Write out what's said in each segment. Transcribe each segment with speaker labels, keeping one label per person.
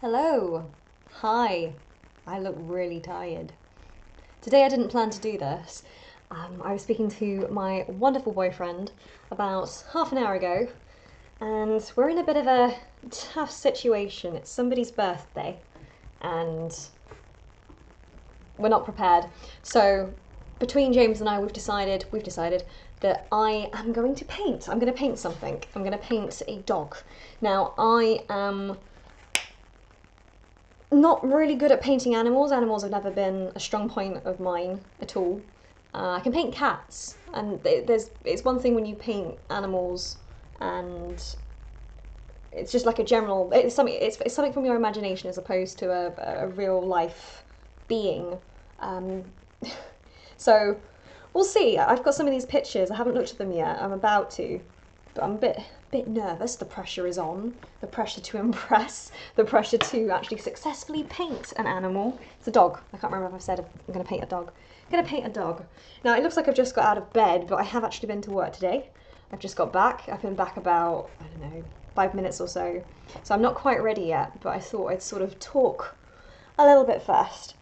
Speaker 1: Hello. Hi. I look really tired. Today I didn't plan to do this. I was speaking to my wonderful boyfriend about half an hour ago, and we're in a bit of a tough situation. It's somebody's birthday, and we're not prepared. So between James and I, we've decided that I am going to paint. I'm going to paint something. I'm going to paint a dog. Now, I am not really good at painting animals. Animals have never been a strong point of mine at all. I can paint cats, and it's one thing when you paint animals, and it's just like a general. It's something from your imagination as opposed to a real life being. So we'll see. I've got some of these pictures. I haven't looked at them yet. I'm about to, but I'm a bit nervous. The pressure is on. The pressure to impress. The pressure to actually successfully paint an animal. It's a dog. I can't remember if I've said I'm going to paint a dog. I'm going to paint a dog. Now, it looks like I've just got out of bed, but I have actually been to work today. I've just got back. I've been back about, I don't know, 5 minutes or so. So I'm not quite ready yet, but I thought I'd sort of talk a little bit first.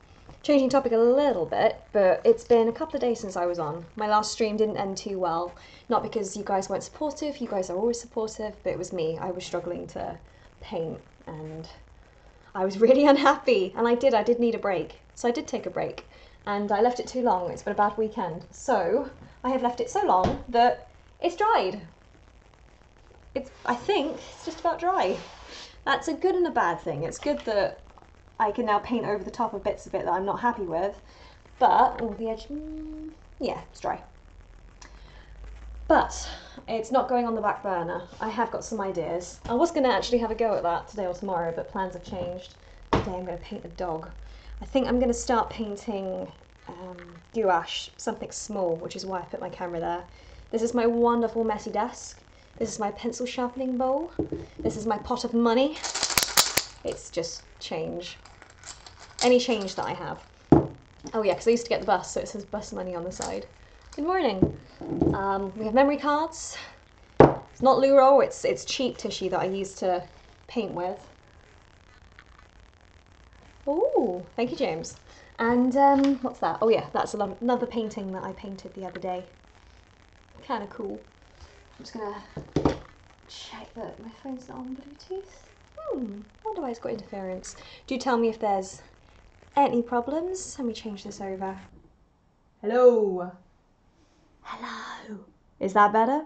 Speaker 1: Changing topic a little bit, but it's been a couple of days since I was on. My last stream didn't end too well. Not because you guys weren't supportive, you guys are always supportive, but it was me. I was struggling to paint, and I was really unhappy, and I did need a break. So I did take a break, and I left it too long. It's been a bad weekend. So I have left it so long that it's dried. I think it's just about dry. That's a good and a bad thing. It's good that I can now paint over the top of bits of it that I'm not happy with, but, the edge, yeah, it's dry. But it's not going on the back burner. I have got some ideas. I was going to actually have a go at that today or tomorrow, but plans have changed. Today I'm going to paint a dog. I think I'm going to start painting gouache, something small, which is why I put my camera there. This is my wonderful messy desk. This is my pencil sharpening bowl. This is my pot of money. It's just change. Any change that I have. Oh yeah, because I used to get the bus, so it says bus money on the side. Good morning. We have memory cards. It's not Luro, it's cheap tissue that I use to paint with. Oh, thank you, James. And what's that? Oh yeah, that's another painting that I painted the other day. Kind of cool. I'm just gonna check that my phone's not on Bluetooth. Wonder why it's got interference. Do tell me if there's any problems. Let me change this over. Hello. Hello. Is that better?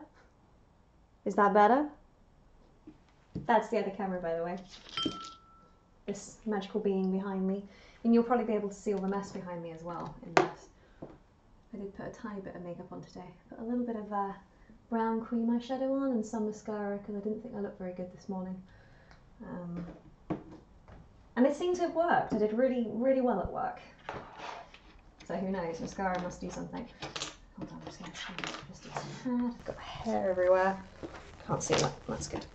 Speaker 1: Is that better? That's the other camera, by the way. This magical being behind me. And you'll probably be able to see all the mess behind me as well in this. I did put a tiny bit of makeup on today. Put a little bit of brown cream eyeshadow on and some mascara because I didn't think I looked very good this morning. And it seemed to have worked. I did really, really well at work. So who knows, mascara must do something. Hold on, I'm just going to change just a tad. I've got hair everywhere. Can't see that, that's good.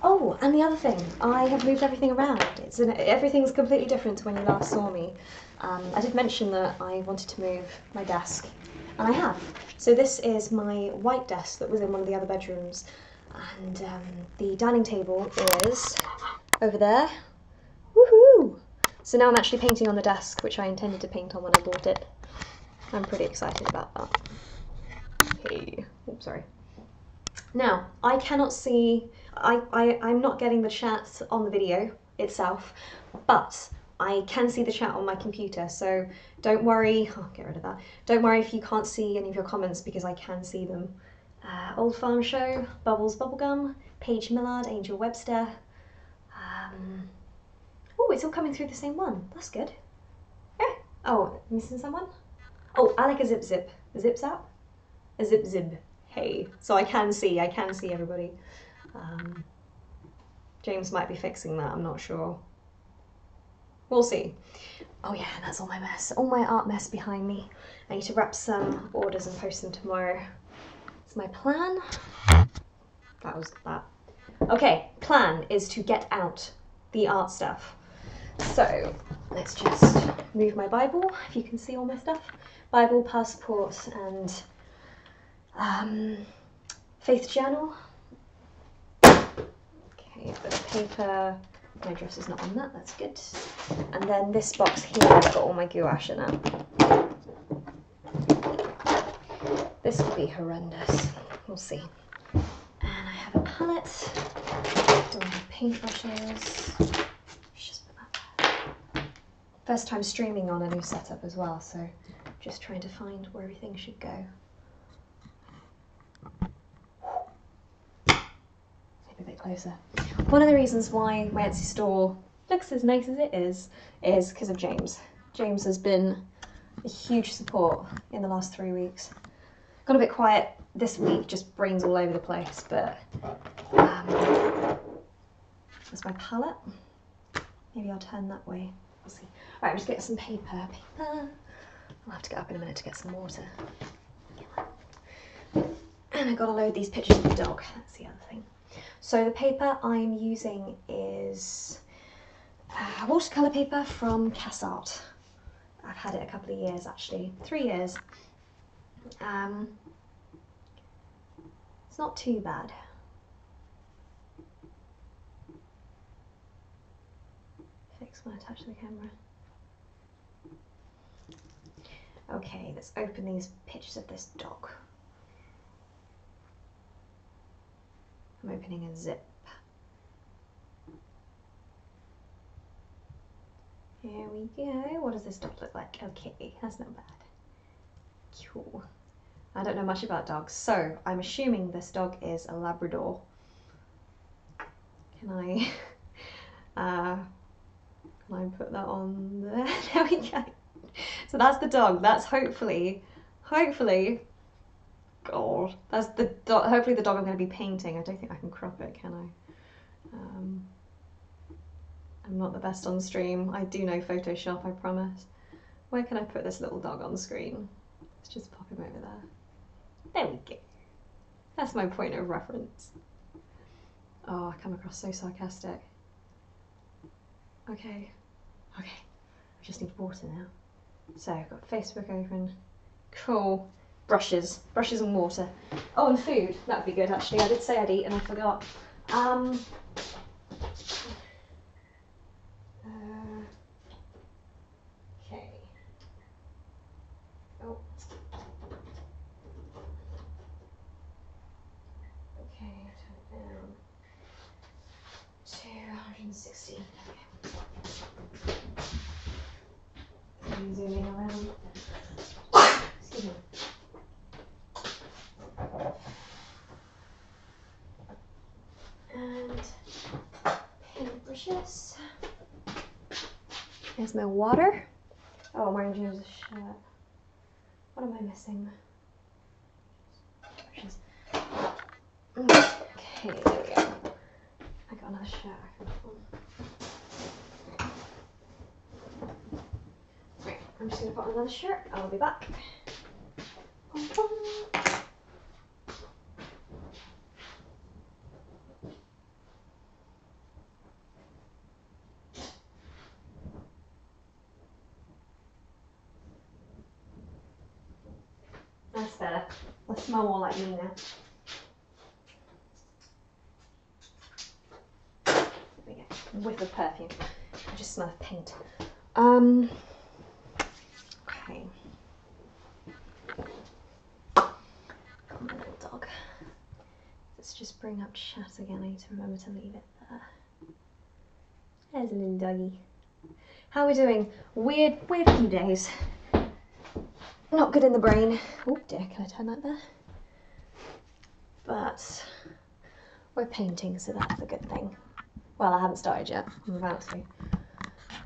Speaker 1: Oh, and the other thing, I have moved everything around. Everything's completely different to when you last saw me. I did mention that I wanted to move my desk, and I have. So this is my white desk that was in one of the other bedrooms. And the dining table is over there. Woohoo! So now I'm actually painting on the desk, which I intended to paint on when I bought it. I'm pretty excited about that. Hey, oops, sorry. Now, I cannot see, I'm not getting the chat on the video itself, but I can see the chat on my computer, so don't worry, I'll get rid of that. Don't worry if you can't see any of your comments because I can see them. Old Farm Show, Bubbles Bubblegum, Paige Millard, Angel Webster. Oh, it's all coming through the same one. That's good. Oh, missing someone? Oh, I like a zip zip. A zip zap? A zip zip. Hey. So I can see everybody. James might be fixing that, I'm not sure. We'll see. Oh yeah, that's all my mess. All my art mess behind me. I need to wrap some orders and post them tomorrow. That's my plan. That was that. Okay, plan is to get out the art stuff. So let's just move my Bible, if you can see all my stuff. Bible, passport, and faith journal. Okay, a bit of paper. My address is not on that, that's good. And then this box here, I've got all my gouache in it. This will be horrendous. We'll see. And I have a palette. Do I have paintbrushes? Just put that there. First time streaming on a new setup as well, so just trying to find where everything should go. Maybe a bit closer. One of the reasons why my Etsy store looks as nice as it is because of James. James has been a huge support in the last 3 weeks. Got a bit quiet this week, just brains all over the place, but that's my palette. Maybe I'll turn that way. We'll see. Right, I'm just getting some paper. I'll have to get up in a minute to get some water. And I've got to load these pictures of the dog. That's the other thing. So the paper I'm using is watercolour paper from Cassart. I've had it a couple of years actually, 3 years. It's not too bad. Fix when I touch the camera. Okay, let's open these pictures of this dog. I'm opening a zip. Here we go. What does this dog look like? Okay, that's not bad. Cool. I don't know much about dogs, so I'm assuming this dog is a Labrador. Can I put that on there? There we go. So that's the dog. That's hopefully, God, that's the dog. Hopefully the dog I'm going to be painting. I don't think I can crop it, can I? I'm not the best on stream. I do know Photoshop, I promise. Where can I put this little dog on screen? Let's just pop him over there. There we go. That's my point of reference. Oh, I come across so sarcastic. Okay. I just need water now. So I've got Facebook open. Cool. Brushes and water. Oh, and food. That would be good actually. I did say I'd eat and I forgot. Okay. Oh. Okay, turn it down. 260. Okay. I'm zooming around. Excuse me. And paintbrushes. Here's my water. Oh, I'm wearing James's shirt. What am I missing? Brushes. Okay, there we go. I got another shirt I can put on. Right, I'm just going to put on another shirt. I'll be back. That's better. I smell more like me now. There we go. Whiff of perfume. I just smell of paint. Okay. Got my little dog. Let's just bring up chat again. I need to remember to leave it there. There's a little doggy. How are we doing? Weird few days. Not good in the brain. Oh dear, can I turn that there? But we're painting, so that's a good thing. Well, I haven't started yet. I'm about to.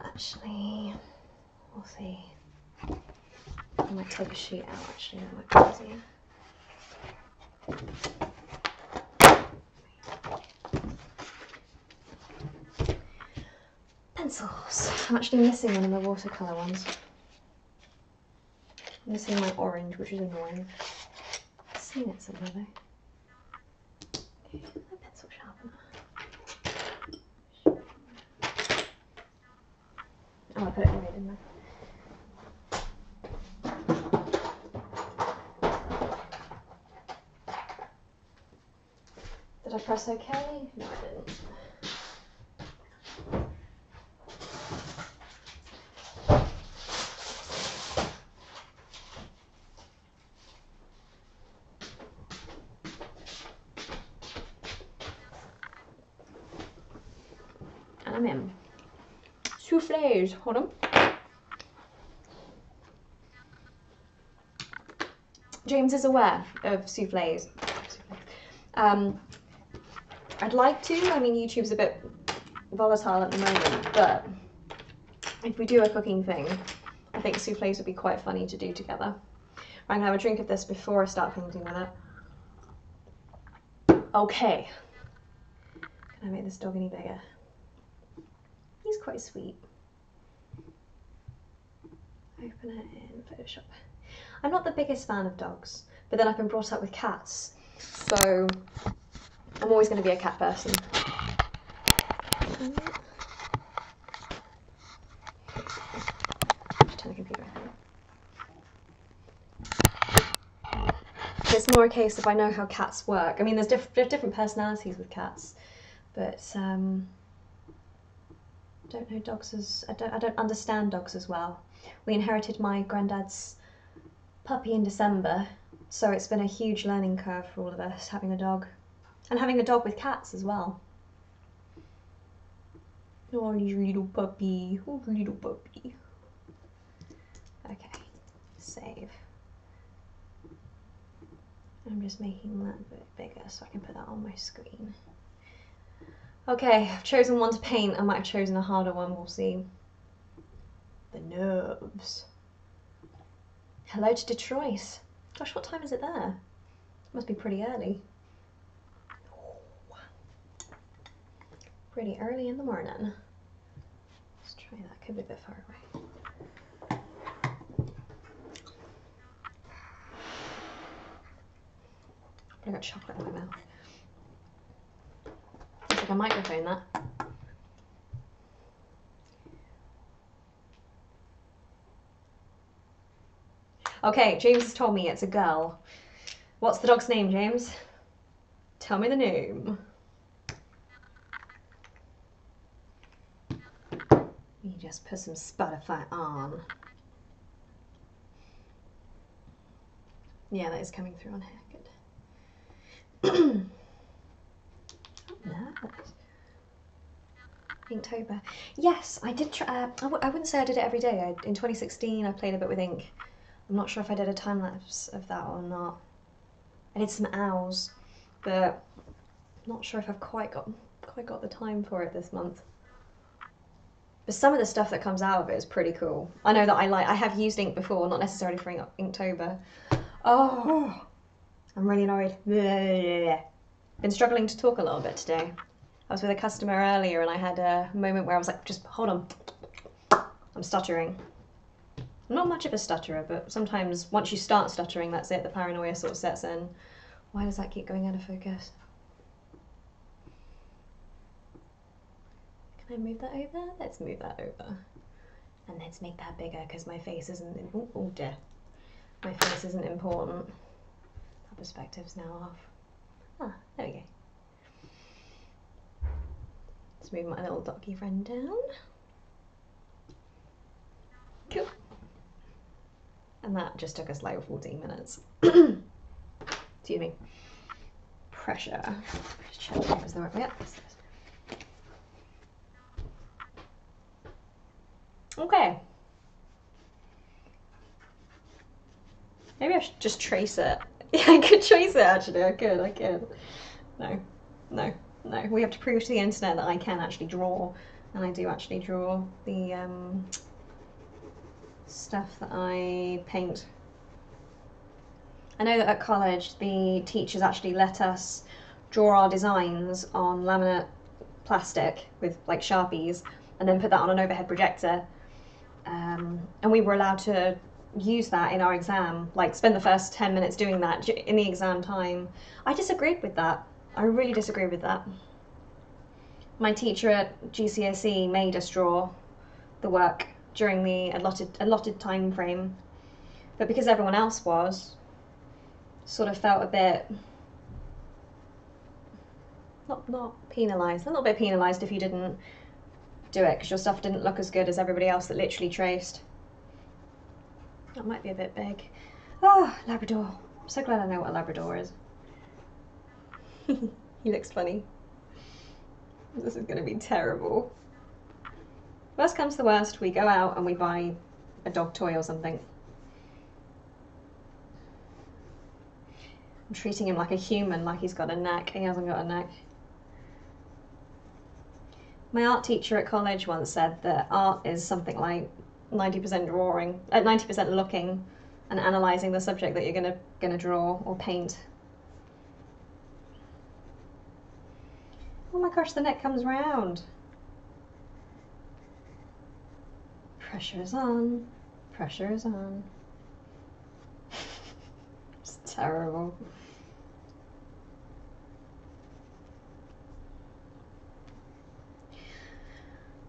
Speaker 1: Actually, we'll see. I might take a sheet out, actually. That might be easier. Pencils. I'm actually missing one of my watercolour ones. I'm missing my orange, which is annoying. I've seen it somewhere though. Okay, my pencil sharpener. Oh, I put it away, didn't I? Did I press OK? No, I didn't. souffles. Hold on. James is aware of souffles. I'd like to. I mean, YouTube's a bit volatile at the moment, but if we do a cooking thing, I think souffles would be quite funny to do together. I'm gonna have a drink of this before I start painting with it. Okay. Can I make this dog any bigger? He's quite sweet. Open it in Photoshop. I'm not the biggest fan of dogs, but then I've been brought up with cats, so I'm always going to be a cat person. Turn the computer off. It's more a case of I know how cats work. I mean, there's different personalities with cats, but I don't know dogs as I don't understand dogs as well. We inherited my granddad's puppy in December, so it's been a huge learning curve for all of us having a dog, and having a dog with cats as well. Oh, little puppy, oh, little puppy. Okay, save. I'm just making that a bit bigger so I can put that on my screen. Okay, I've chosen one to paint. I might have chosen a harder one, we'll see. The nerves. Hello to Detroit. Gosh, what time is it there? It must be pretty early. Pretty early in the morning. Let's try that, could be a bit far away. I got chocolate in my mouth. Looks like a microphone, that. Okay, James has told me it's a girl. What's the dog's name, James? Tell me the name. You just put some Spotify on. Yeah, that is coming through on here. Good. Oh, Inktober. Yes, I did try. I wouldn't say I did it every day. In 2016, I played a bit with ink. I'm not sure if I did a time lapse of that or not. I did some owls, but I'm not sure if I've quite got the time for it this month. But some of the stuff that comes out of it is pretty cool. I know that I have used ink before, not necessarily for Inktober. Oh, I'm really annoyed. Been struggling to talk a little bit today. I was with a customer earlier and I had a moment where I was like, just hold on. I'm stuttering. I'm not much of a stutterer, but sometimes once you start stuttering, that's it, the paranoia sort of sets in. Why does that keep going out of focus? Can I move that over? Let's move that over. And let's make that bigger because my face isn't, oh dear. My face isn't important. That perspective's now off. Ah, there we go. Let's move my little doggy friend down. Cool. And that just took us like 14 minutes. Excuse me. Pressure. Just check the papers the right way up. Okay. Maybe I should just trace it. Yeah, I could trace it actually. I could. No. We have to prove to the internet that I can actually draw. And I do actually draw the stuff that I paint. I know that at college the teachers actually let us draw our designs on laminate plastic with like Sharpies and then put that on an overhead projector, and we were allowed to use that in our exam, like spend the first 10 minutes doing that in the exam time. I disagreed with that. I really disagreed with that. My teacher at GCSE made us draw the work during the allotted time frame, but because everyone else was, sort of felt a bit not penalised, a little bit penalised if you didn't do it because your stuff didn't look as good as everybody else that literally traced. That might be a bit big. Oh, Labrador. I'm so glad I know what a Labrador is. He looks funny. This is going to be terrible. Worst comes to worst, we go out and we buy a dog toy or something. I'm treating him like a human, like he's got a neck. He hasn't got a neck. My art teacher at college once said that art is something like 90% drawing, 90% looking and analysing the subject that you're gonna draw or paint. Oh my gosh, the neck comes round. Pressure is on. Pressure is on. It's terrible.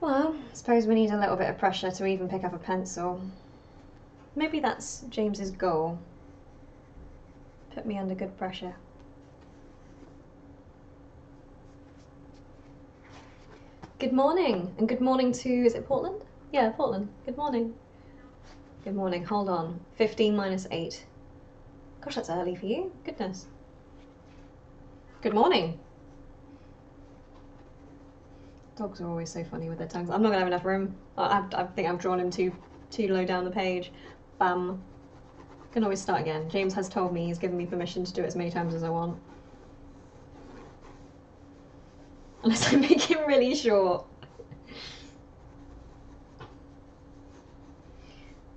Speaker 1: Well, I suppose we need a little bit of pressure to even pick up a pencil. Maybe that's James's goal. Put me under good pressure. Good morning, and good morning to, is it Portland? Yeah, Portland. Good morning. Good morning, hold on. 15 minus 8. Gosh, that's early for you. Goodness. Good morning. Dogs are always so funny with their tongues. I'm not gonna have enough room. I think I've drawn him too low down the page. Bam. Can always start again. James has told me he's given me permission to do it as many times as I want. Unless I make him really short.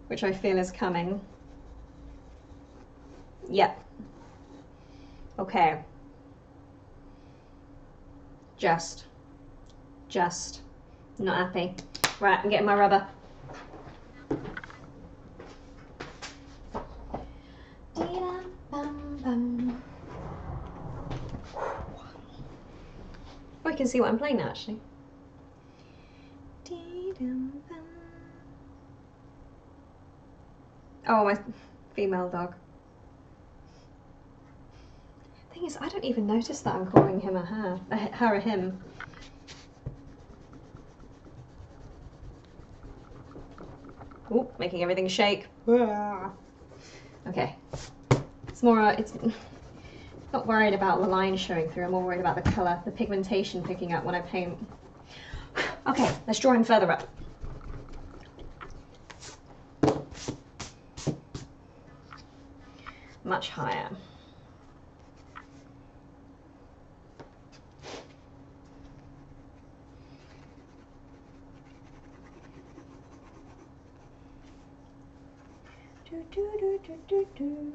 Speaker 1: Which I feel is coming. Yep. Okay. Just. Not happy. Right, I'm getting my rubber. Oh, you can see what I'm playing now, actually. Oh, my female dog. Thing is, I don't even notice that I'm calling him a her or him. Ooh, making everything shake. Okay. It's more, it's not worried about the line showing through, I'm more worried about the colour, the pigmentation picking up when I paint. Okay, let's draw him further up. Much higher. Do.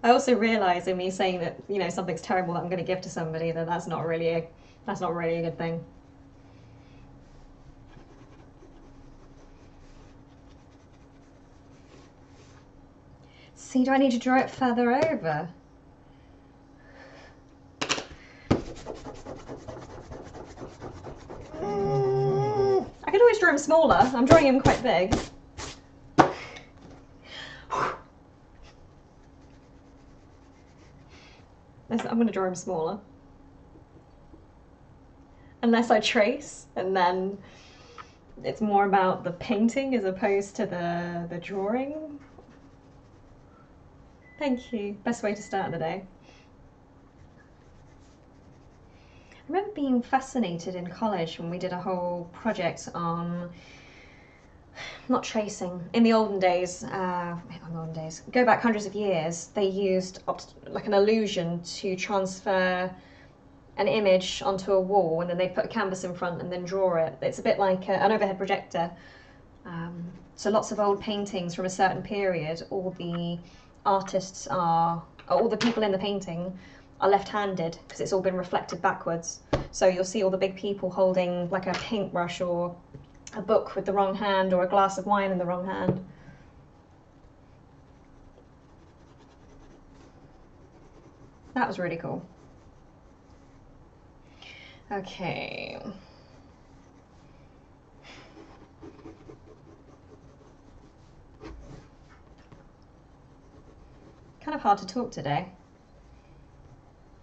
Speaker 1: I also realise in me saying that, you know, something's terrible that I'm going to give to somebody, that that's not really a good thing. See, do I need to draw it further over? I could always draw him smaller. I'm drawing him quite big. I'm going to draw him smaller. Unless I trace, and then it's more about the painting as opposed to the drawing. Thank you. Best way to start the day. I remember being fascinated in college when we did a whole project on, not tracing. In the olden days, go back hundreds of years, they used like an illusion to transfer an image onto a wall, and then they'd put a canvas in front and then draw it. It's a bit like an overhead projector. So lots of old paintings from a certain period, all the artists all the people in the painting are left-handed because it's all been reflected backwards. So you'll see all the big people holding like a paintbrush or a book with the wrong hand or a glass of wine in the wrong hand. That was really cool. Okay. Kind of hard to talk today.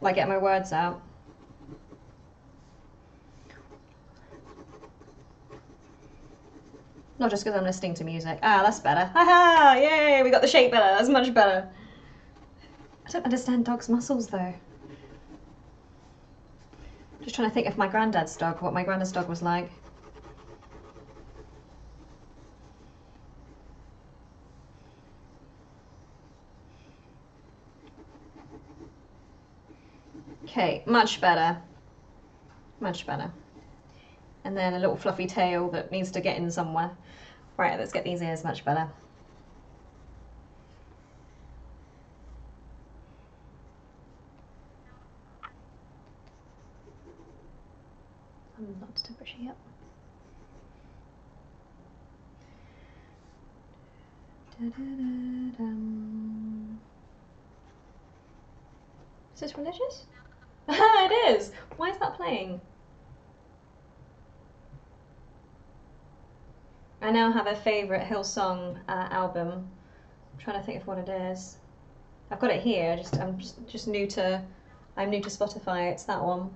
Speaker 1: Like get my words out. Not just because I'm listening to music. Ah, that's better. Haha! Yay! We got the shape better. That's much better. I don't understand dogs' muscles though. Just trying to think of my granddad's dog, what my granddad's dog was like. Okay, much better. Much better. And then a little fluffy tail that needs to get in somewhere. Right, let's get these ears much better. I'm not to temperature yet. Is this religious? It is! Why is that playing? I now have a favourite Hillsong album. I'm trying to think of what it is. I've got it here, I'm just new to Spotify. It's that one.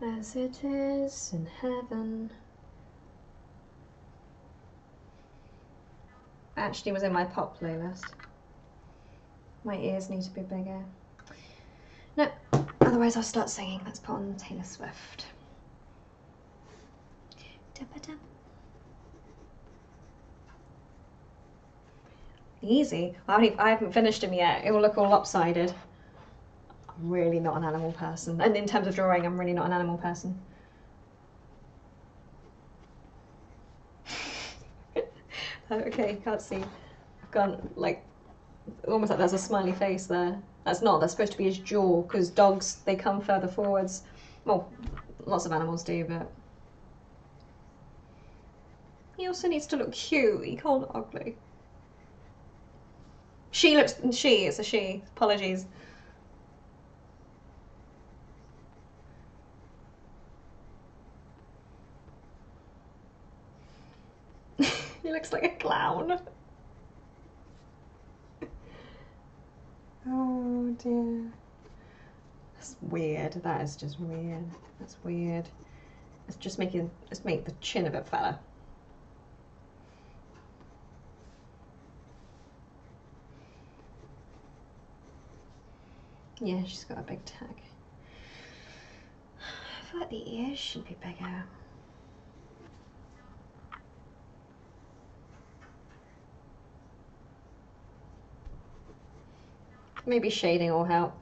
Speaker 1: As it is in heaven. Actually was in my pop playlist. My ears need to be bigger. No, otherwise I'll start singing. Let's put on Taylor Swift. Easy. I haven't finished him yet. It will look all lopsided. I'm really not an animal person. And in terms of drawing, I'm really not an animal person. Okay, can't see. I've gone like, almost like there's a smiley face there. That's not, that's supposed to be his jaw, because dogs, they come further forwards. Well, lots of animals do, but he also needs to look cute. He can't look ugly. It's a she. Apologies. He looks like a clown. Oh dear. That's weird. That is just weird. That's weird. Let's make the chin a bit fatter. Yeah, she's got a big tag. I feel like the ears should be bigger. Maybe shading will help.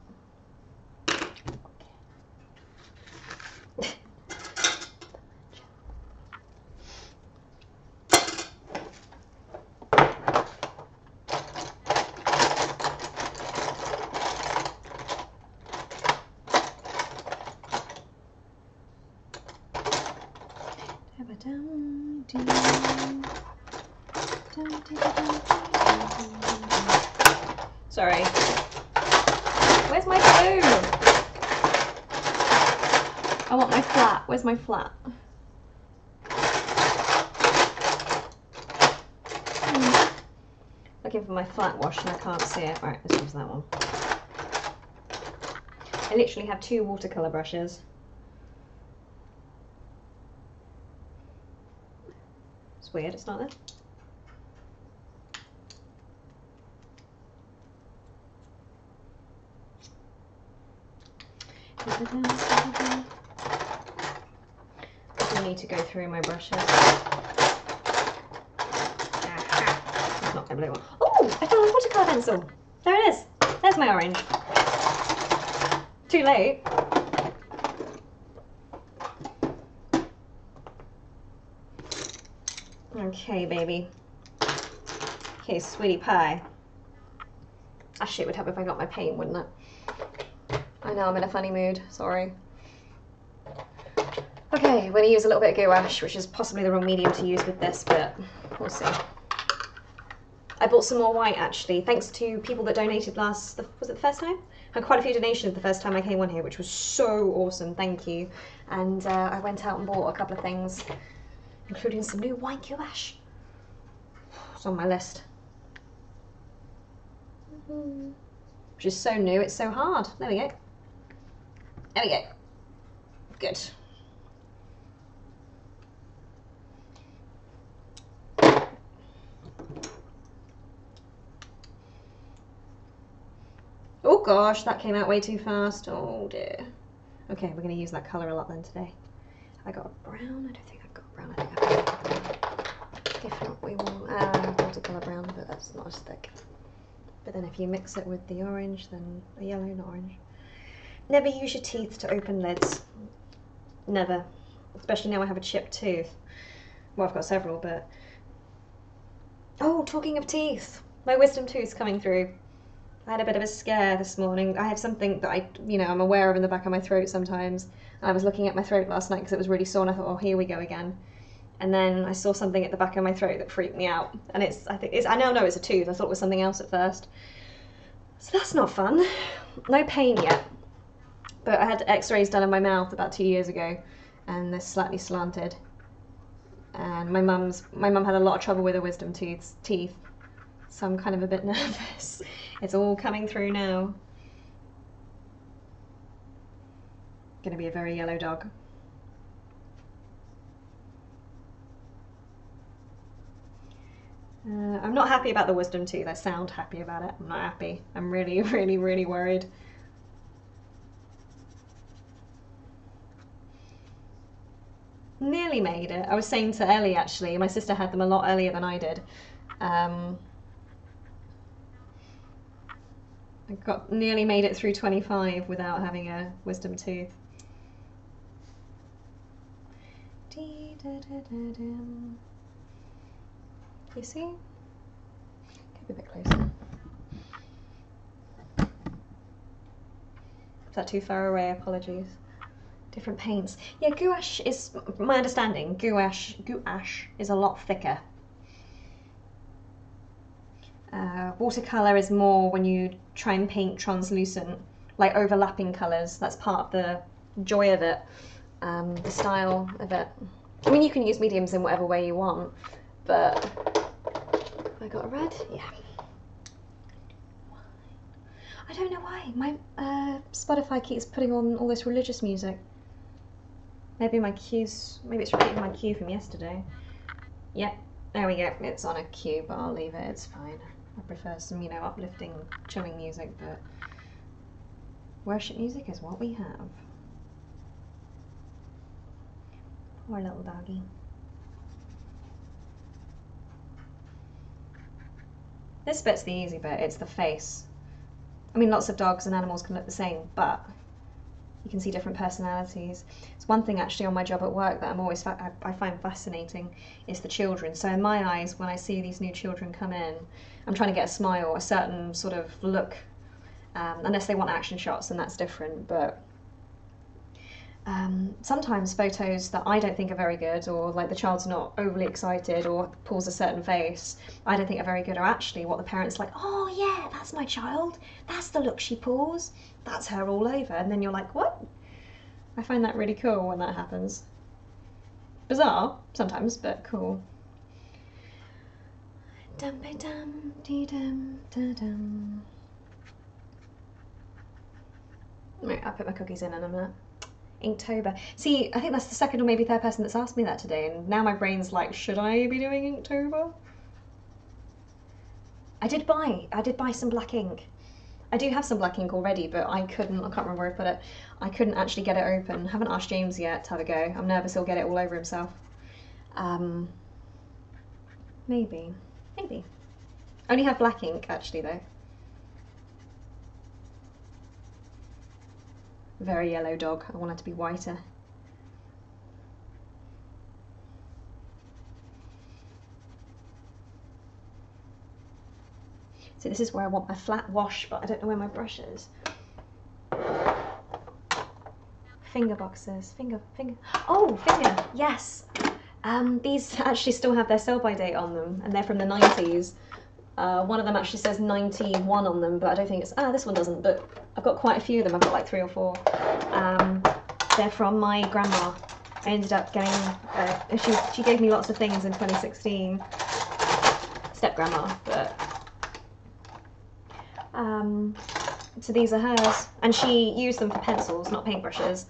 Speaker 1: Sorry. Where's my phone? I want my flat. Where's my flat? Looking for my flat wash and I can't see it. Right, let's use that one. I literally have 2 watercolour brushes. It's weird, it's not there. I need to go through my brushes. It's not going to blue one. Oh, I found a watercolour pencil. There it is. There's my orange. Too late. Okay, baby. Okay, sweetie pie. Actually, it would help if I got my paint, wouldn't it? I know I'm in a funny mood, sorry. Okay, we're going to use a little bit of gouache, which is possibly the wrong medium to use with this, but we'll see. I bought some more white, actually, thanks to people that donated was it the first time? I had quite a few donations the first time I came on here, which was so awesome, thank you. And I went out and bought a couple of things, including some new white gouache. It's on my list. Which is so new, it's so hard. There we go. There we go. Good. Oh gosh, that came out way too fast. Oh dear. Okay, we're going to use that colour a lot then today. I got a brown. I don't think I've got a brown. I think I've got a brown. If not, we will watercolour brown, but that's not as thick. But then if you mix it with the orange, then a yellow, not orange. Never use your teeth to open lids. Never. Especially now I have a chipped tooth. Well, I've got several, but... Oh, talking of teeth. My wisdom tooth's coming through. I had a bit of a scare this morning. I have something that I'm aware of in the back of my throat sometimes. I was looking at my throat last night because it was really sore and I thought, oh, here we go again. And then I saw something at the back of my throat that freaked me out. And I now know it's a tooth. I thought it was something else at first. So that's not fun. No pain yet. But I had x-rays done in my mouth about 2 years ago and they're slightly slanted. And my mum had a lot of trouble with her wisdom teeth. So I'm kind of a bit nervous. It's all coming through now. Gonna be a very yellow dog. I'm not happy about the wisdom tooth. I sound happy about it. I'm not happy. I'm really, really, really worried. Nearly made it. I was saying to Ellie actually, my sister had them a lot earlier than I did. I nearly made it through 25 without having a wisdom tooth. You see? Get a bit closer. Is that too far away? Apologies. Different paints. Yeah, gouache is, my understanding, gouache is a lot thicker. Watercolour is more when you try and paint translucent, like overlapping colours. That's part of the joy of it, the style of it. I mean, you can use mediums in whatever way you want, but have I got a red? Yeah. I don't know why. My Spotify keeps putting on all this religious music. Maybe it's repeating my cue from yesterday. Yep, there we go. It's on a cue, but I'll leave it. It's fine. I prefer some, uplifting, chilling music, but worship music is what we have. Poor little doggy. This bit's the easy bit. It's the face. I mean, lots of dogs and animals can look the same, but you can see different personalities. It's one thing actually on my job at work that I find fascinating is the children. So in my eyes, when I see these new children come in, I'm trying to get a smile, a certain sort of look, unless they want action shots, and that's different. But sometimes photos that I don't think are very good, or like the child's not overly excited or pulls a certain face, I don't think are very good, are actually what the parents like, oh yeah, that's my child, that's the look she pulls, that's her all over. And then you're like, what? I find that really cool when that happens. Bizarre sometimes, but cool. Right, I'll put my cookies in a minute. Inktober. See, I think that's the second or maybe third person that's asked me that today, and now my brain's like, should I be doing Inktober? I did buy some black ink. I do have some black ink already, but I can't remember where I put it. I couldn't actually get it open. Haven't asked James yet to have a go. I'm nervous he'll get it all over himself. Maybe. Only have black ink actually though. Very yellow dog. I want it to be whiter. So this is where I want my flat wash, but I don't know where my brush is. Finger boxes, finger. Oh, finger, yes. These actually still have their sell-by date on them, and they're from the 90s. One of them actually says 91 on them, but I don't think it's, this one doesn't, but I've got quite a few of them. I've got like 3 or 4. They're from my grandma. I ended up getting, she gave me lots of things in 2016. Step-grandma, but... so these are hers, and she used them for pencils, not paintbrushes.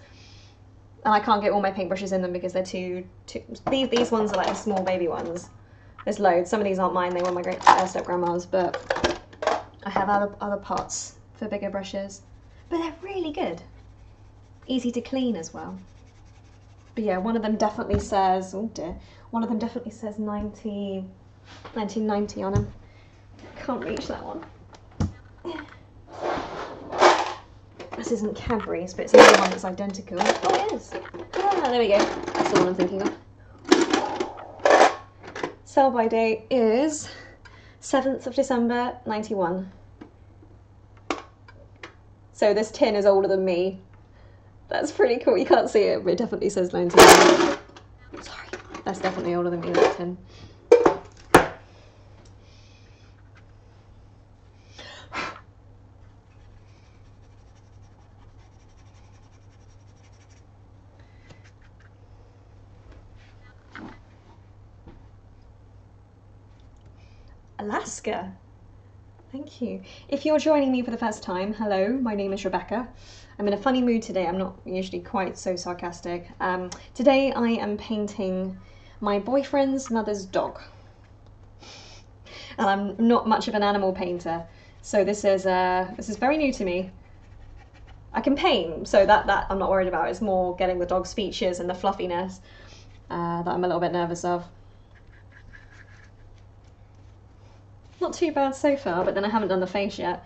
Speaker 1: And I can't get all my paintbrushes in them because they're too these ones are like the small baby ones. There's loads. Some of these aren't mine, they were my great step-grandma's, but I have other pots for bigger brushes, but they're really good. Easy to clean as well. But yeah, one of them definitely says, oh dear, one of them definitely says 1990 on them. Can't reach that one. This isn't Cadbury's, but it's another one that's identical. Oh, it is. Ah, there we go. That's the one I'm thinking of. Sell by date is 7th of December, 91. So this tin is older than me. That's pretty cool. You can't see it, but it definitely says 91. Sorry. That's definitely older than me, that tin. Alaska. Thank you. If you're joining me for the first time, hello, my name is Rebecca. I'm in a funny mood today. I'm not usually quite so sarcastic. Today I am painting my boyfriend's mother's dog. And I'm not much of an animal painter, so this is very new to me. I can paint, so that I'm not worried about. It's more getting the dog's features and the fluffiness that I'm a little bit nervous of. Not too bad so far, but then I haven't done the face yet.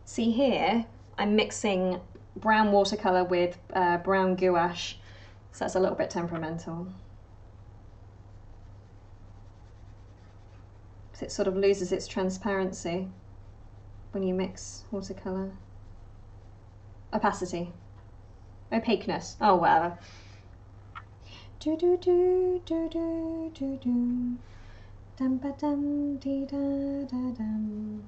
Speaker 1: See here, I'm mixing brown watercolour with brown gouache, so that's a little bit temperamental. So it sort of loses its transparency when you mix watercolour. Opacity. Opaqueness. Oh, whatever. Do do do do do do do. Dum ba dum dee da da dum.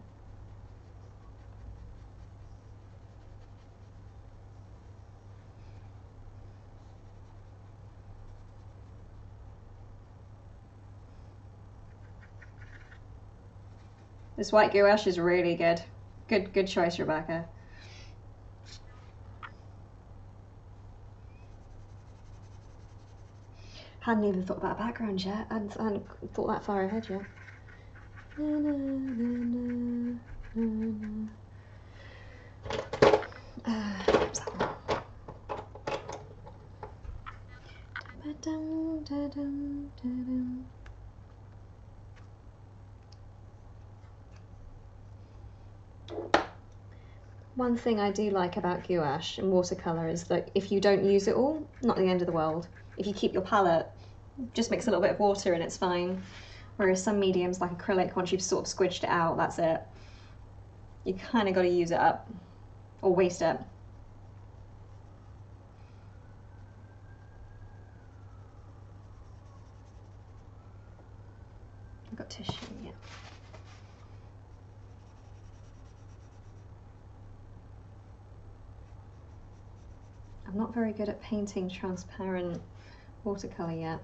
Speaker 1: This white gouache is really good. Good choice, Rebecca. Hadn't even thought about a background yet. I hadn't thought that far ahead yet. Na, na, na, na, na, what's that one? Da-dum, da-dum, da-dum. One thing I do like about gouache and watercolour is that if you don't use it all, not the end of the world. If you keep your palette, just mix a little bit of water and it's fine. Whereas some mediums like acrylic, once you've sort of squidged it out, that's it. You kind of got to use it up or waste it. I've got tissue, yeah. I'm not very good at painting transparent watercolour yet.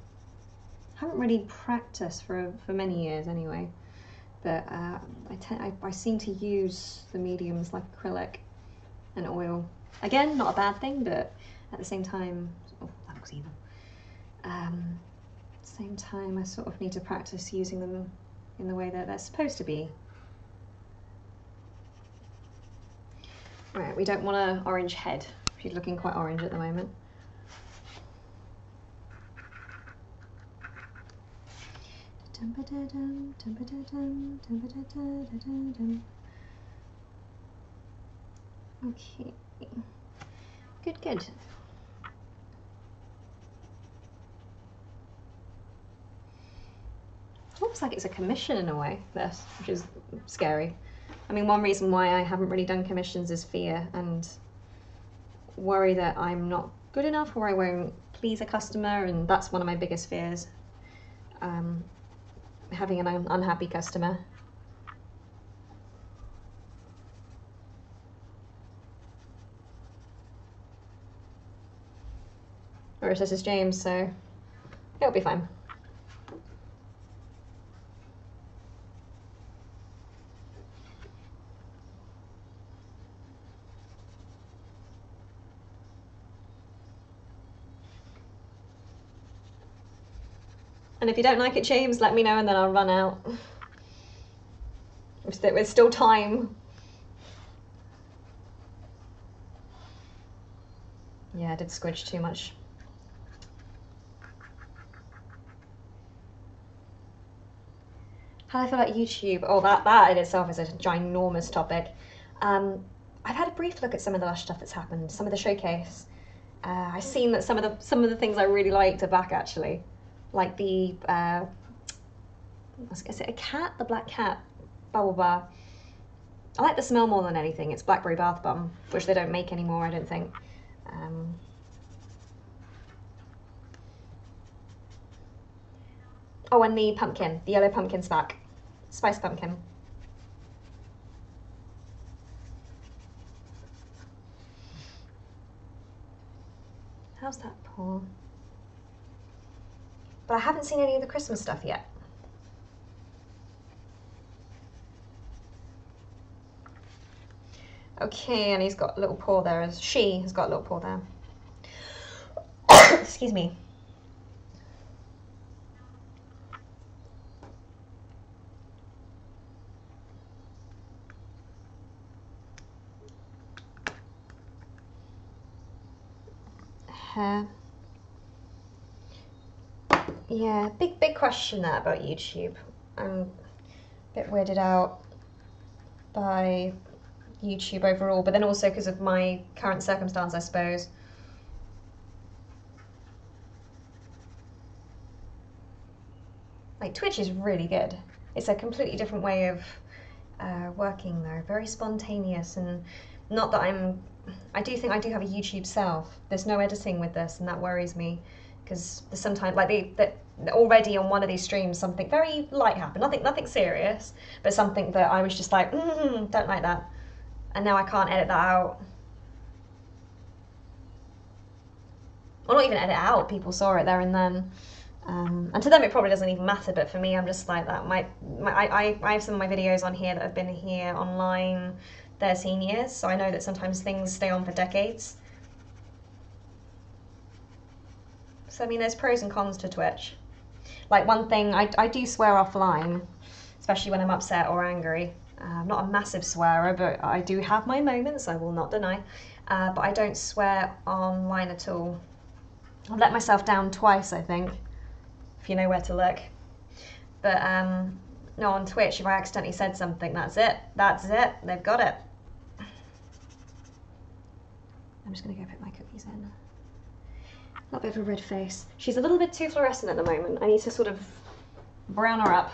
Speaker 1: I haven't really practiced for many years anyway, but I seem to use the mediums like acrylic and oil. Again, not a bad thing, but at the same time, oh, that looks evil. At the same time, I sort of need to practice using them in the way that they're supposed to be. Right, we don't want an orange head. She's looking quite orange at the moment. Okay, good. Looks like it's a commission in a way, this, which is scary. I mean, one reason why I haven't really done commissions is fear and worry that I'm not good enough or I won't please a customer, and that's one of my biggest fears. Having an unhappy customer. Whereas this is James, so it'll be fine. And if you don't like it, James, let me know and then I'll run out. There's still time. Yeah, I did squidge too much. How do I feel about YouTube? Oh, that in itself is a ginormous topic. I've had a brief look at some of the Lush stuff that's happened, some of the showcase. I've seen that some of the things I really liked are back actually, like the is it a cat? The black cat bubble bar. I like the smell more than anything. It's blackberry bath bomb, which they don't make anymore, I don't think. Oh, and the pumpkin, the yellow pumpkin's back. Spice pumpkin. How's that pour? But I haven't seen any of the Christmas stuff yet. Okay, and he's got a little pour there. She has got a little pour there. Excuse me. Hair. Yeah, big question there about YouTube. I'm a bit weirded out by YouTube overall, but then also because of my current circumstance, I suppose. Like, Twitch is really good. It's a completely different way of working though, very spontaneous, and not that I do think I do have a YouTube self. There's no editing with this, and that worries me, because there's sometimes, like, already on one of these streams, something very light happened, nothing serious, but something that I was just like, don't like that, and now I can't edit that out. Or not even edit out, people saw it there and then. And to them it probably doesn't even matter, but for me, I'm just like that. I have some of my videos on here that have been here online 13 years, so I know that sometimes things stay on for decades. So I mean, there's pros and cons to Twitch. Like, one thing, I do swear offline, especially when I'm upset or angry. I'm not a massive swearer, but I do have my moments, I will not deny. But I don't swear online at all. I've let myself down twice, I think, if you know where to look. But no, on Twitch, if I accidentally said something, that's it, they've got it. I'm just gonna go put my cookies in. Got a bit of a red face. She's a little bit too fluorescent at the moment. I need to sort of brown her up.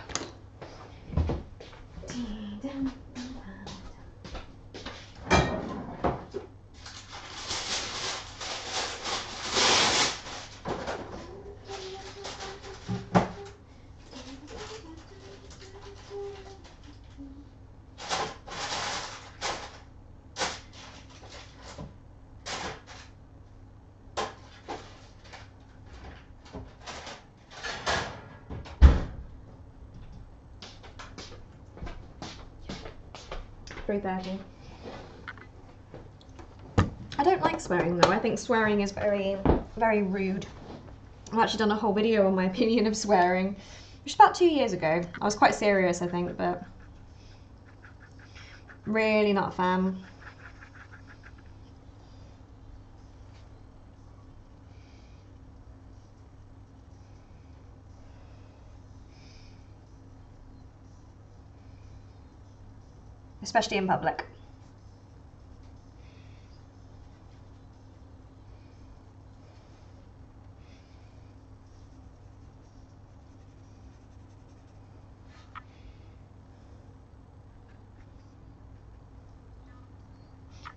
Speaker 1: I don't like swearing though. I think swearing is very, very rude. I've actually done a whole video on my opinion of swearing, which was about 2 years ago. I was quite serious, I think, but really not a fan. Especially in public.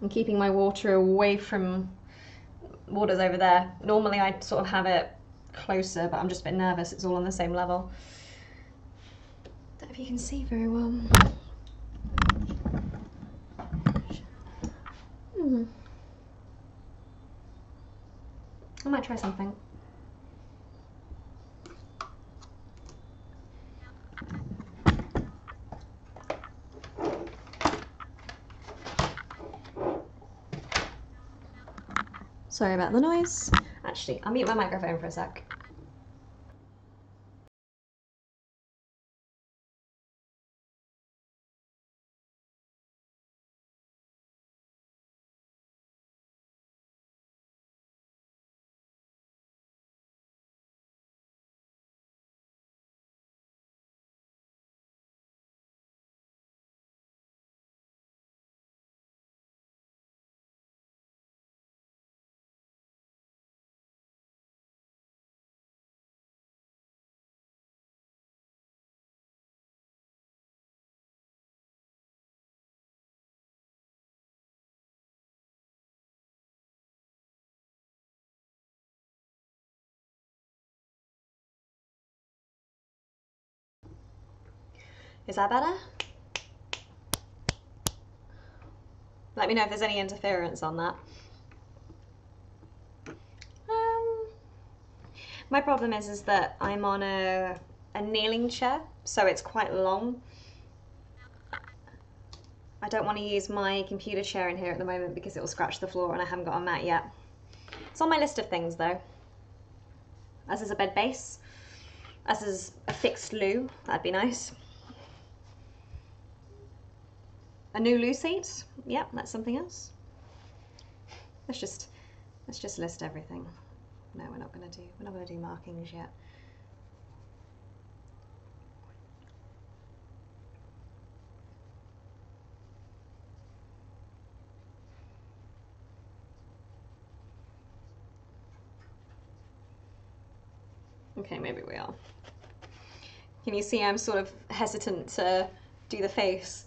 Speaker 1: I'm keeping my water away from water's over there. Normally I'd sort of have it closer, but I'm just a bit nervous. It's all on the same level. Don't know if you can see very well. I might try something. Sorry about the noise. Actually, I'll mute my microphone for a sec. Is that better? Let me know if there's any interference on that. My problem is that I'm on a kneeling chair, so it's quite long. I don't want to use my computer chair in here at the moment because it will scratch the floor and I haven't got a mat yet. It's on my list of things though. As is a bed base, as is a fixed loo, that'd be nice. A new loo seat, yep, that's something else. Let's just list everything. No, we're not gonna do markings yet. Okay, maybe we are. Can you see I'm sort of hesitant to do the face?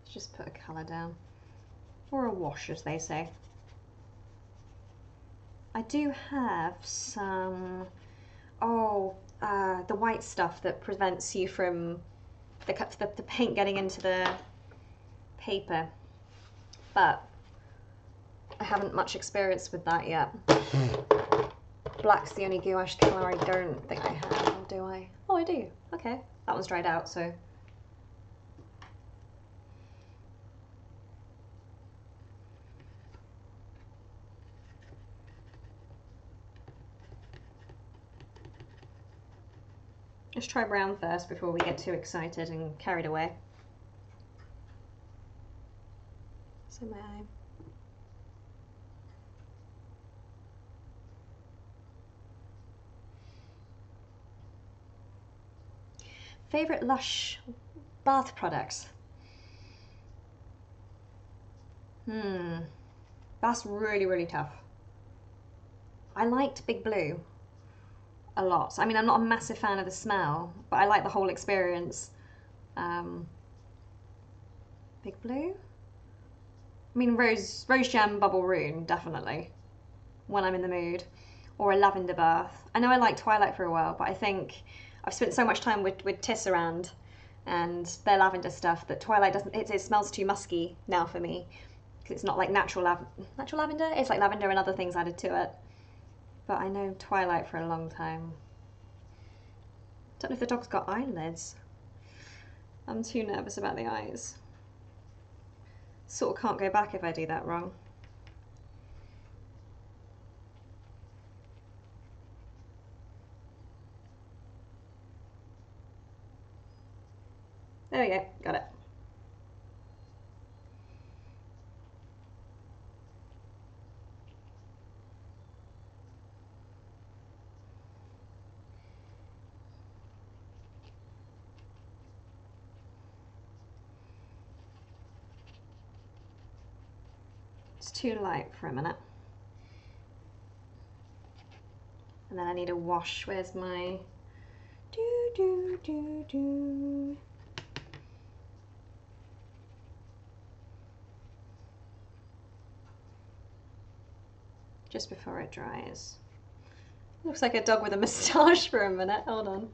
Speaker 1: Let's just put a colour down. Or a wash, as they say. I do have some, the white stuff that prevents you from the paint getting into the paper. But I haven't much experience with that yet. Black's the only gouache colour I don't think I have, do I? Oh, I do. Okay. That one's dried out, so. Let's try brown first before we get too excited and carried away. So my eye. Favourite Lush bath products? That's really, really tough. I liked Big Blue a lot. I mean, I'm not a massive fan of the smell, but I like the whole experience. Big Blue? I mean, Rose Jam Bubble Rune, definitely, when I'm in the mood. Or a lavender bath. I know I liked Twilight for a while, but I think I've spent so much time with Tisserand and their lavender stuff that Twilight doesn't, it smells too musky now for me. Because it's not like natural lavender, it's like lavender and other things added to it. But I know Twilight for a long time. Don't know if the dog's got eyelids. I'm too nervous about the eyes. Sort of can't go back if I do that wrong. There we go, got it. It's too light for a minute. And then I need a wash. Where's my do? Just before it dries. Looks like a dog with a moustache for a minute. Hold on.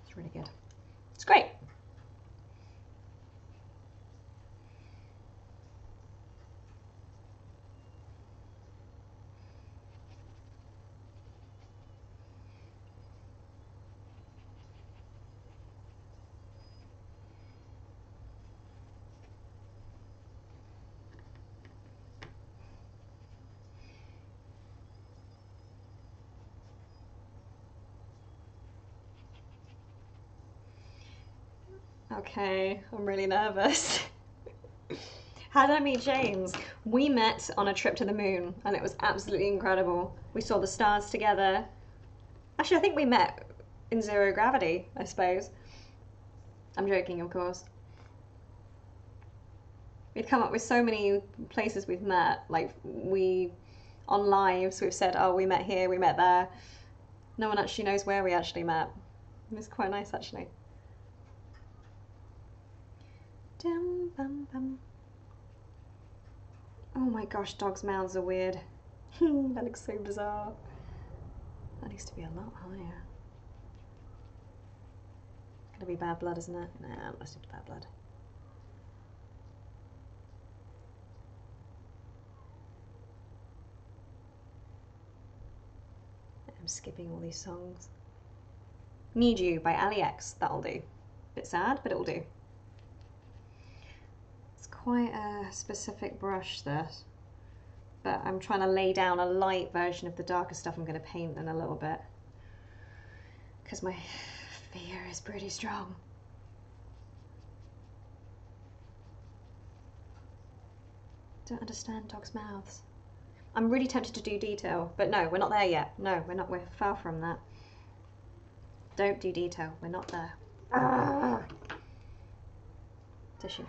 Speaker 1: It's really good. It's great. Okay, I'm really nervous. How did I meet James? We met on a trip to the moon and it was absolutely incredible. We saw the stars together. Actually, I think we met in zero gravity, I suppose. I'm joking, of course. We've come up with so many places we've met. Like, on lives, we've said, oh, we met here, we met there. No one actually knows where we actually met. It's quite nice, actually. Dum, bum, bum. Oh my gosh, dogs' mouths are weird. That looks so bizarre. That needs to be a lot higher. Gonna be bad blood, isn't it? Nah, I'm not listening to bad blood. I'm skipping all these songs. Need You by Ali X, that'll do. Bit sad, but it'll do. It's quite a specific brush, this. But I'm trying to lay down a light version of the darker stuff I'm going to paint in a little bit. Because my fear is pretty strong. Don't understand dogs' mouths. I'm really tempted to do detail, but no, we're not there yet. No, we're not. We're far from that. Don't do detail. We're not there. Ah. Tissue.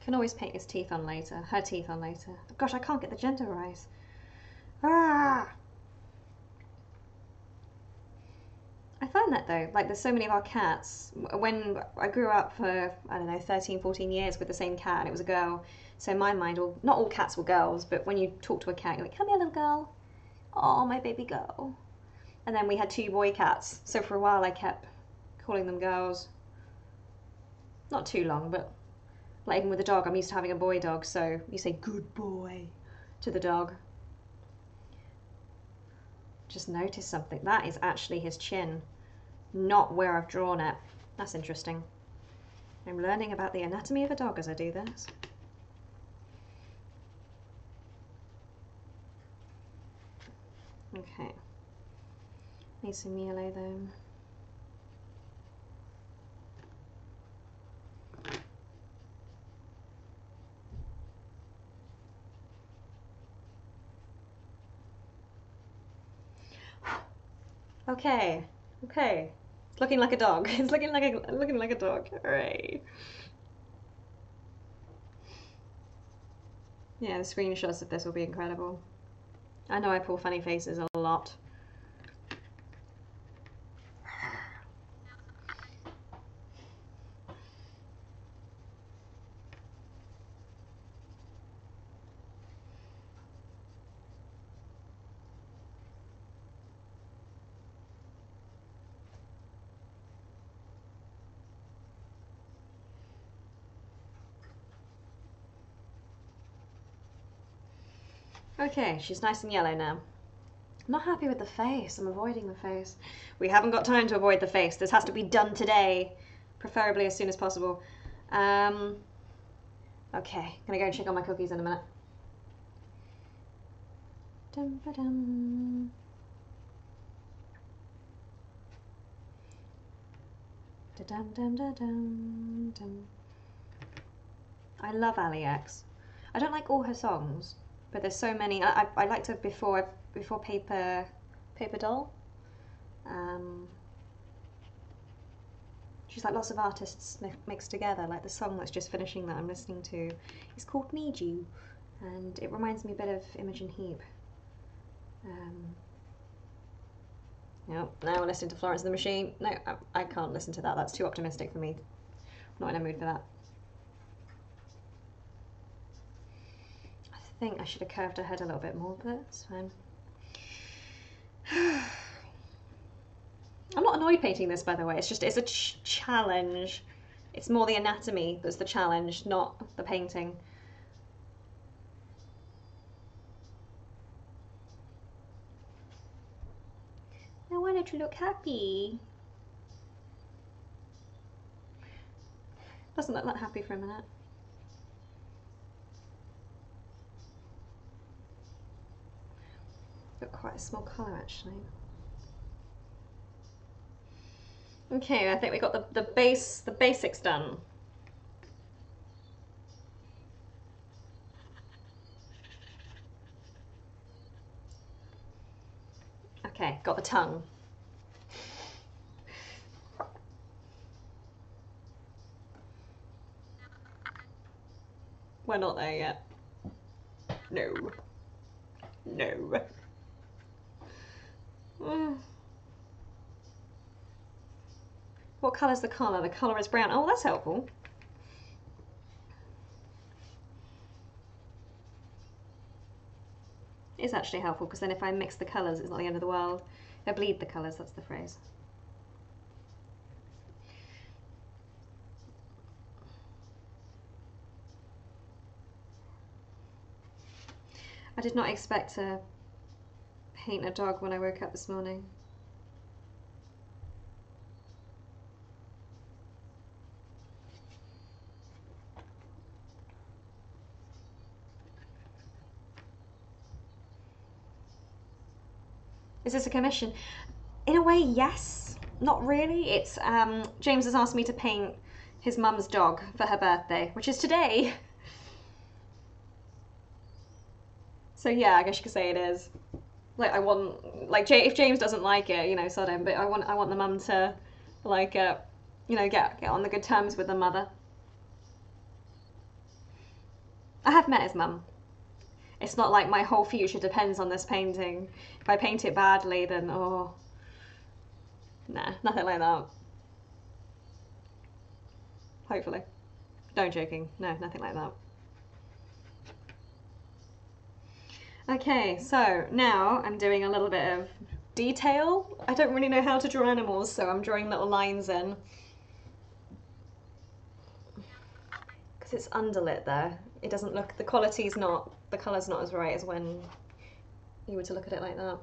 Speaker 1: Can always paint his teeth on later. Her teeth on later. Gosh, I can't get the gender right. Ah. I find that though, like there's so many of our cats, when I grew up for, I don't know, 13, 14 years with the same cat and it was a girl, so in my mind, not all cats were girls, but when you talk to a cat, you're like, come here little girl, oh my baby girl. And then we had 2 boy cats, so for a while I kept calling them girls. Not too long, but like even with the dog, I'm used to having a boy dog, so you say good boy to the dog. Just notice something. That is actually his chin, not where I've drawn it. That's interesting. I'm learning about the anatomy of a dog as I do this. Okay. Need some yellow though. Okay, okay. It's looking like a dog. It's looking like a dog. Hooray. Yeah, the screenshots of this will be incredible. I know I pull funny faces a lot. Okay, she's nice and yellow now. I'm not happy with the face. I'm avoiding the face. We haven't got time to avoid the face. This has to be done today, preferably as soon as possible. Okay, gonna go and check on my cookies in a minute. Dum ba dum. Da dum dum da dum dum. I love Ali X. I don't like all her songs, but there's so many. I liked her before Paper Doll. She's like lots of artists mixed together. Like the song that's just finishing that I'm listening to is called Need You, and it reminds me a bit of Imogen Heap. Now we're listening to Florence and the Machine. No, I can't listen to that. That's too optimistic for me. I'm not in a mood for that. I think I should have curved her head a little bit more, but it's fine. I'm not annoyed painting this, by the way. It's a challenge. It's more the anatomy that's the challenge, not the painting. I wanted to look happy. Doesn't look that happy for a minute. Got quite a small colour actually. Okay, I think we got the basics done. Okay, got the tongue. We're not there yet. No. No. Mm. What colour's the colour? The colour is brown. Oh, that's helpful. It is actually helpful because then if I mix the colours, it's not the end of the world. I bleed the colours, that's the phrase. I did not expect to paint a dog when I woke up this morning. Is this a commission? In a way, yes. Not really. It's James has asked me to paint his mum's dog for her birthday, which is today. So yeah, I guess you could say it is. Like I want, like if James doesn't like it, you know, sod him. But I want the mum to, like, you know, get on the good terms with the mother. I have met his mum. It's not like my whole future depends on this painting. If I paint it badly, then oh, nah, nothing like that. Hopefully. Don't joking. No, nothing like that. Okay, so now I'm doing a little bit of detail. I don't really know how to draw animals, so I'm drawing little lines in. Because it's underlit there. It doesn't look, the quality's not, the colour's not as right as when you were to look at it like that.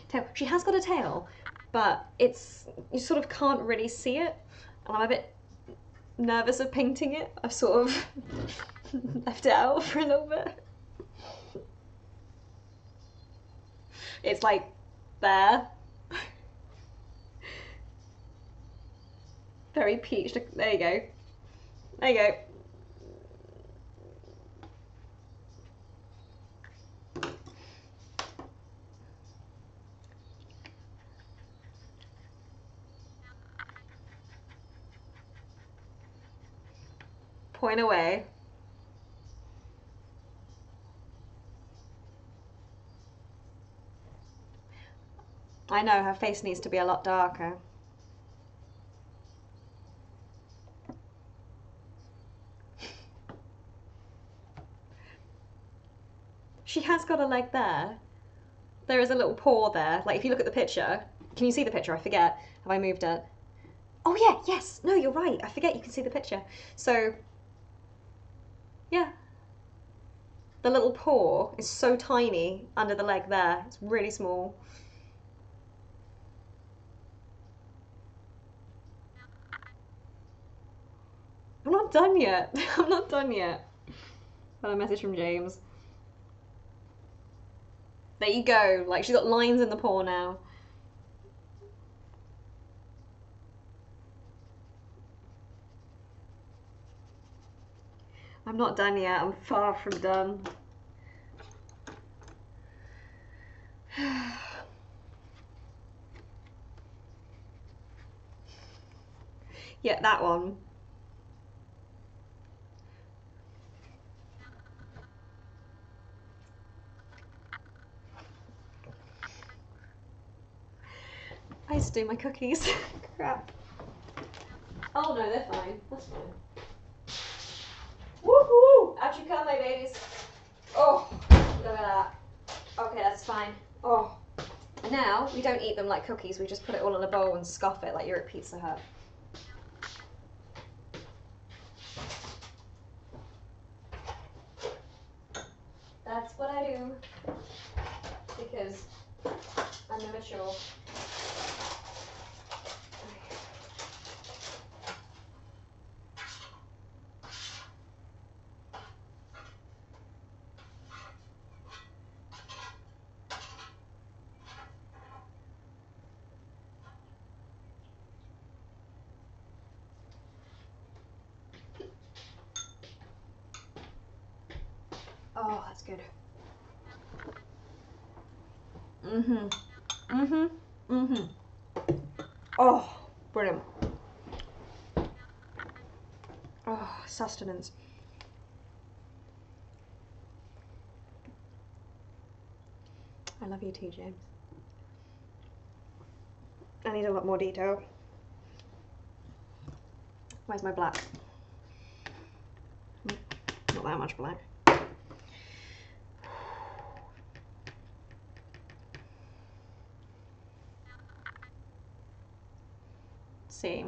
Speaker 1: Tail. She has got a tail, but it's, you sort of can't really see it. And I'm a bit nervous of painting it. I've sort of left it out for a little bit. It's like there. Very peach. There you go. There you go. Point away. I know, her face needs to be a lot darker. She has got a leg there. There is a little paw there. Like if you look at the picture, can you see the picture? I forget. Have I moved it? Oh yeah, yes. No, you're right. I forget you can see the picture. So, yeah. The little paw is so tiny under the leg there. It's really small. I'm not done yet. I'm not done yet. Got a message from James. There you go. Like she's got lines in the paw now. I'm not done yet. I'm far from done. Yeah, that one. I used to do my cookies. Crap. Oh no, they're fine. That's fine. Woohoo! Out you come, my babies. Oh, look at that. Okay, that's fine. Oh. Now, we don't eat them like cookies. We just put it all in a bowl and scoff it like you're at Pizza Hut. That's what I do. Because I'm immature. Oh, that's good. Oh, brilliant. Oh, sustenance. I love you too, James. I need a lot more detail. Where's my black? Not that much black. See.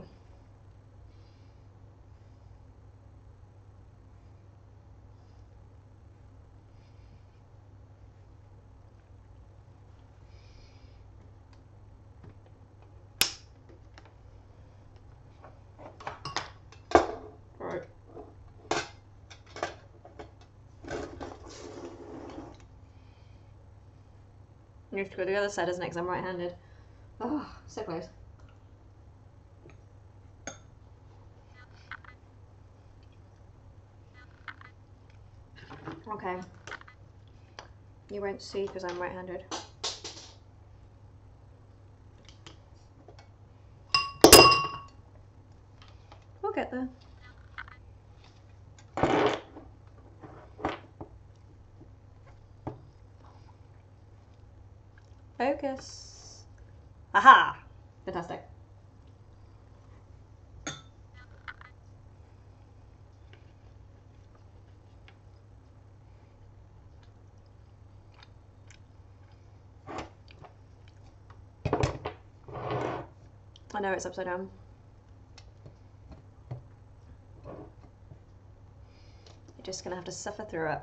Speaker 1: Right. You have to go to the other side, isn't it? Because I'm right-handed. Oh, so close. Okay. You won't see because I'm right-handed. We'll get there. Focus. Aha! Fantastic. I know it's upside down. You're just gonna have to suffer through it.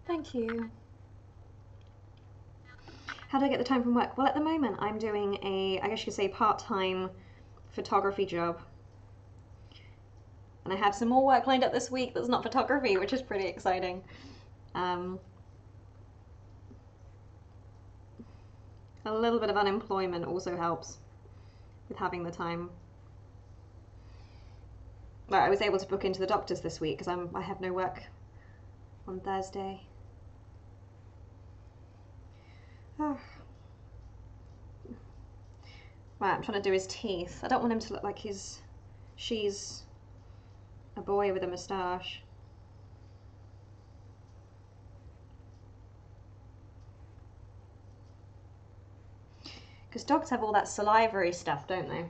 Speaker 1: Thank you. How do I get the time from work? Well, at the moment I'm doing a, I guess you could say, part-time photography job. And I have some more work lined up this week that's not photography, which is pretty exciting. A little bit of unemployment also helps with having the time. Well, I was able to book into the doctor's this week because I have no work on Thursday. Oh. Right, I'm trying to do his teeth. I don't want him to look like she's a boy with a moustache. Because dogs have all that salivary stuff, don't they?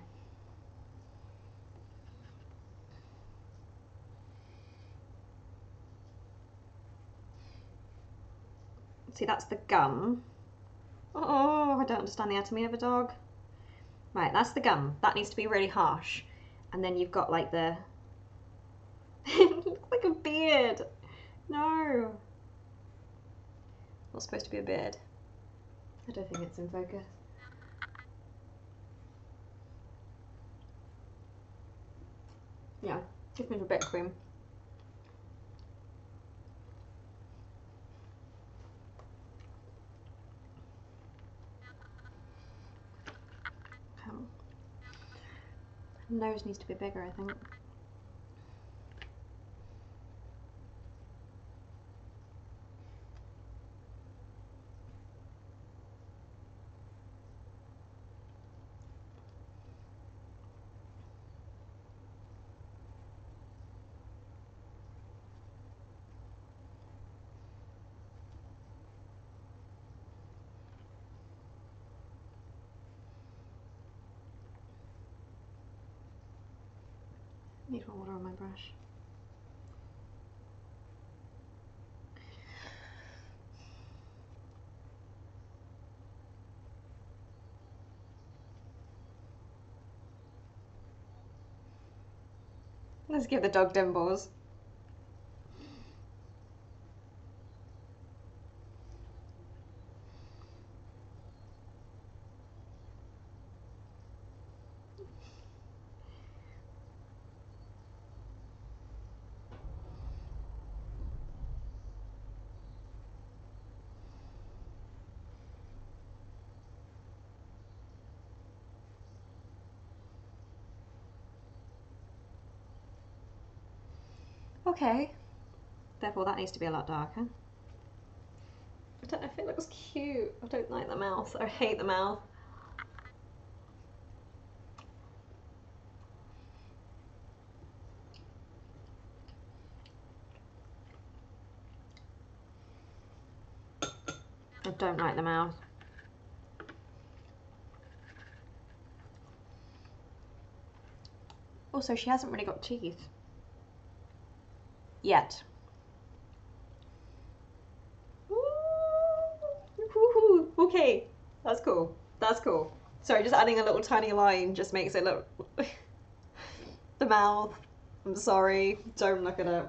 Speaker 1: See, that's the gum. Oh, I don't understand the anatomy of a dog. Right, that's the gum. That needs to be really harsh. And then you've got like the... It looks like a beard. No. Not supposed to be a beard. I don't think it's in focus. Yeah, give me a bit of cream. Nose needs to be bigger, I think. Need more water on my brush. Let's give the dog dimples. Okay. Therefore that needs to be a lot darker. I don't know if it looks cute. I don't like the mouth. I hate the mouth. I don't like the mouth. Also, she hasn't really got teeth. Yet. Ooh, okay, that's cool. That's cool. Sorry, just adding a little tiny line just makes it look... the mouth. I'm sorry. Don't look at it.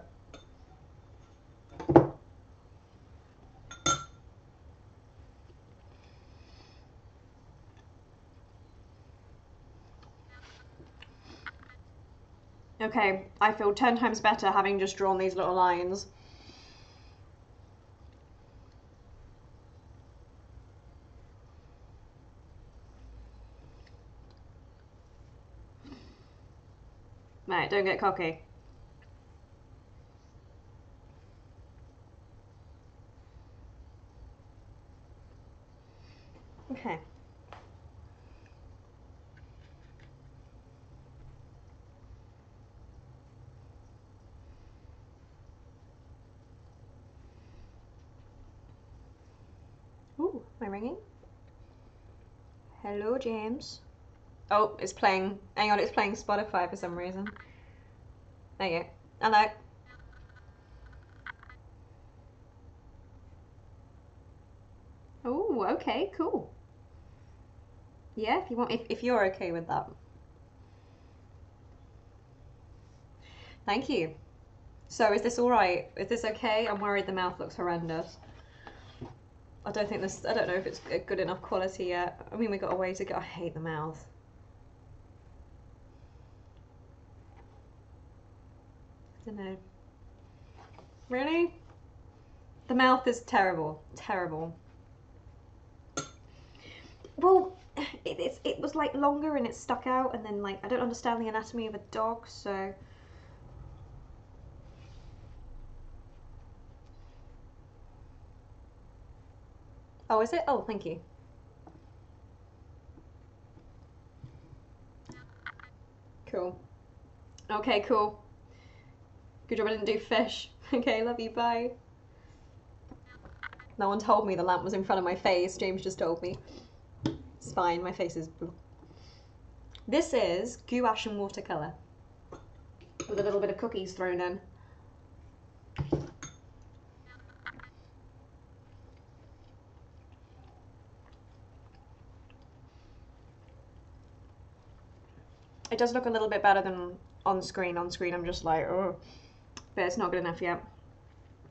Speaker 1: Okay, I feel 10 times better having just drawn these little lines. Right, don't get cocky. Okay. Ooh, am I ringing? Hello, James. Oh, it's playing. Hang on, it's playing Spotify for some reason. There you go. Hello. Oh, okay, cool. Yeah, if you want, if you're okay with that. Thank you. So, is this all right? Is this okay? I'm worried the mouth looks horrendous. I don't think this. I don't know if it's good enough quality yet. I mean, we got a way to go. I hate the mouth. I don't know. Really? The mouth is terrible. Terrible. Well, it was like longer and it stuck out, and then like I don't understand the anatomy of a dog, so. Oh, is it? Oh, thank you. Cool. Okay, cool. Good job I didn't do fish. Okay, love you, bye. No one told me the lamp was in front of my face. James just told me. It's fine, my face is blue. This is gouache and watercolour with a little bit of cookies thrown in. It does look a little bit better than on screen. On screen I'm just like, oh, but it's not good enough yet.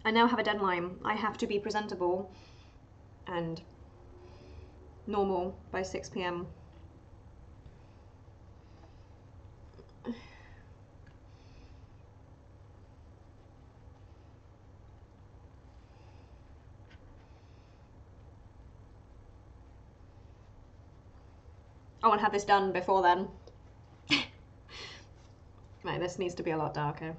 Speaker 1: I now have a deadline. I have to be presentable and normal by 6 p.m. I want to have this done before then. Right, this needs to be a lot darker.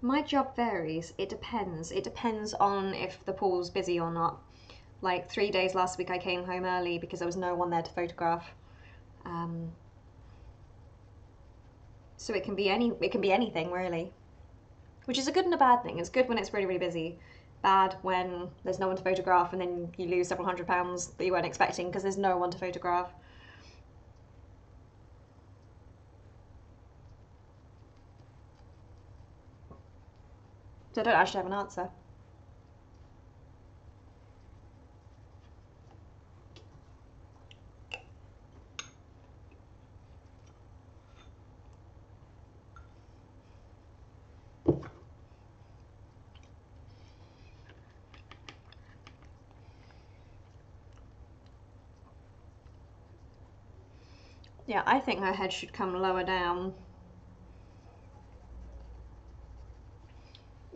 Speaker 1: My job varies. It depends. It depends on if the pool's busy or not. Like 3 days last week I came home early because there was no one there to photograph. So it can be anything really. Which is a good and a bad thing. It's good when it's really, really busy. Bad when there's no one to photograph and then you lose several £100 that you weren't expecting because there's no one to photograph. So I don't actually have an answer. Yeah, I think her head should come lower down.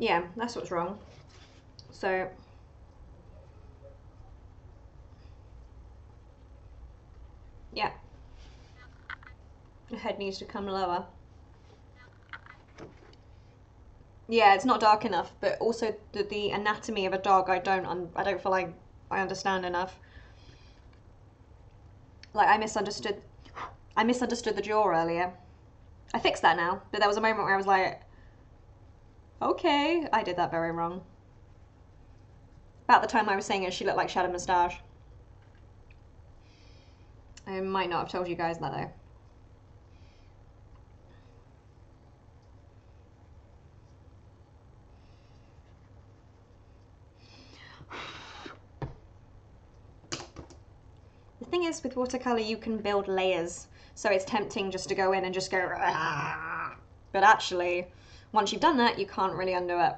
Speaker 1: Yeah, that's what's wrong. So, yeah, the head needs to come lower. Yeah, it's not dark enough, but also the anatomy of a dog, I don't feel like I understand enough. Like I misunderstood the jaw earlier. I fixed that now, but there was a moment where I was like, okay, I did that very wrong. About the time I was saying she looked like she had a moustache. I might not have told you guys that though. The thing is, with watercolour, you can build layers, so it's tempting just to go in and just go, ah. But actually, once you've done that, you can't really undo it.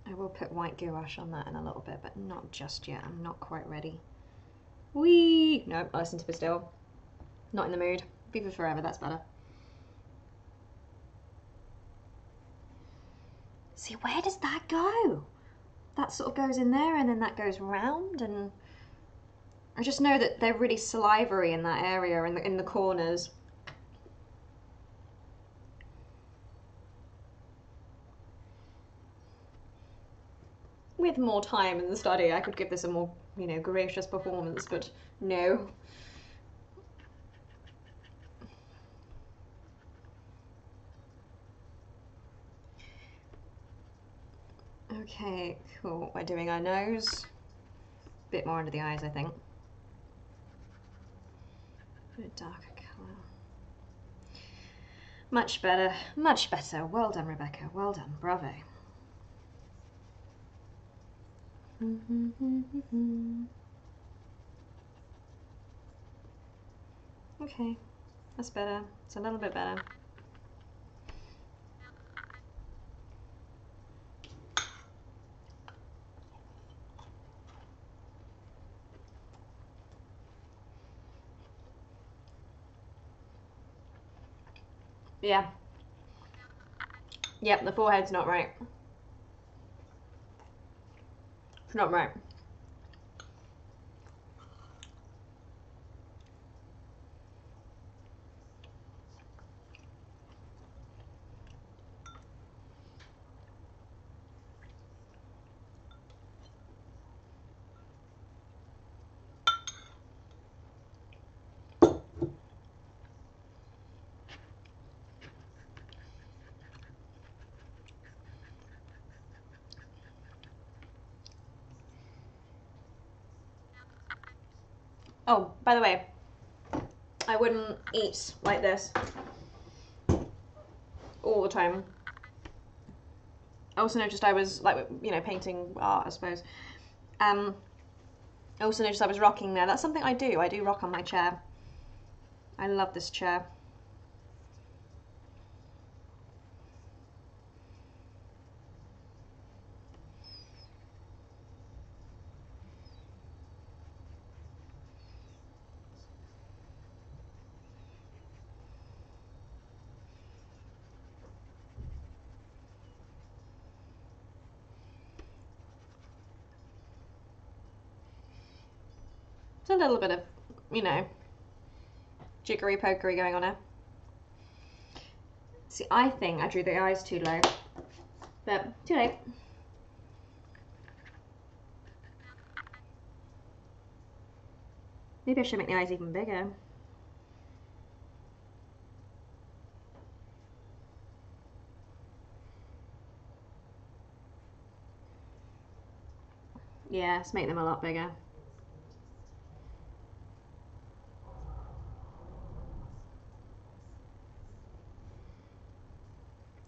Speaker 1: I will put white gouache on that in a little bit, but not just yet. I'm not quite ready. Whee! No, nice and still. Not in the mood. Viva Forever, that's better. See, where does that go? That sort of goes in there and then that goes round, and I just know that they're really salivary in that area, in the corners. With more time in the study, I could give this a more, gracious performance, but no. Okay, cool. We're doing our nose. Bit more under the eyes, I think. A bit darker colour. Much better, much better. Well done, Rebecca. Well done. Bravo. Okay, that's better. It's a little bit better. Yeah. Yep, the forehead's not right. It's not right. Oh, by the way, I wouldn't eat like this all the time. I also noticed I was, painting art, I suppose. I also noticed I was rocking there. That's something I do. I do rock on my chair. I love this chair. It's a little bit of, jiggery pokery going on here. See, I think I drew the eyes too low, but too late. Maybe I should make the eyes even bigger. Yeah, let's make them a lot bigger.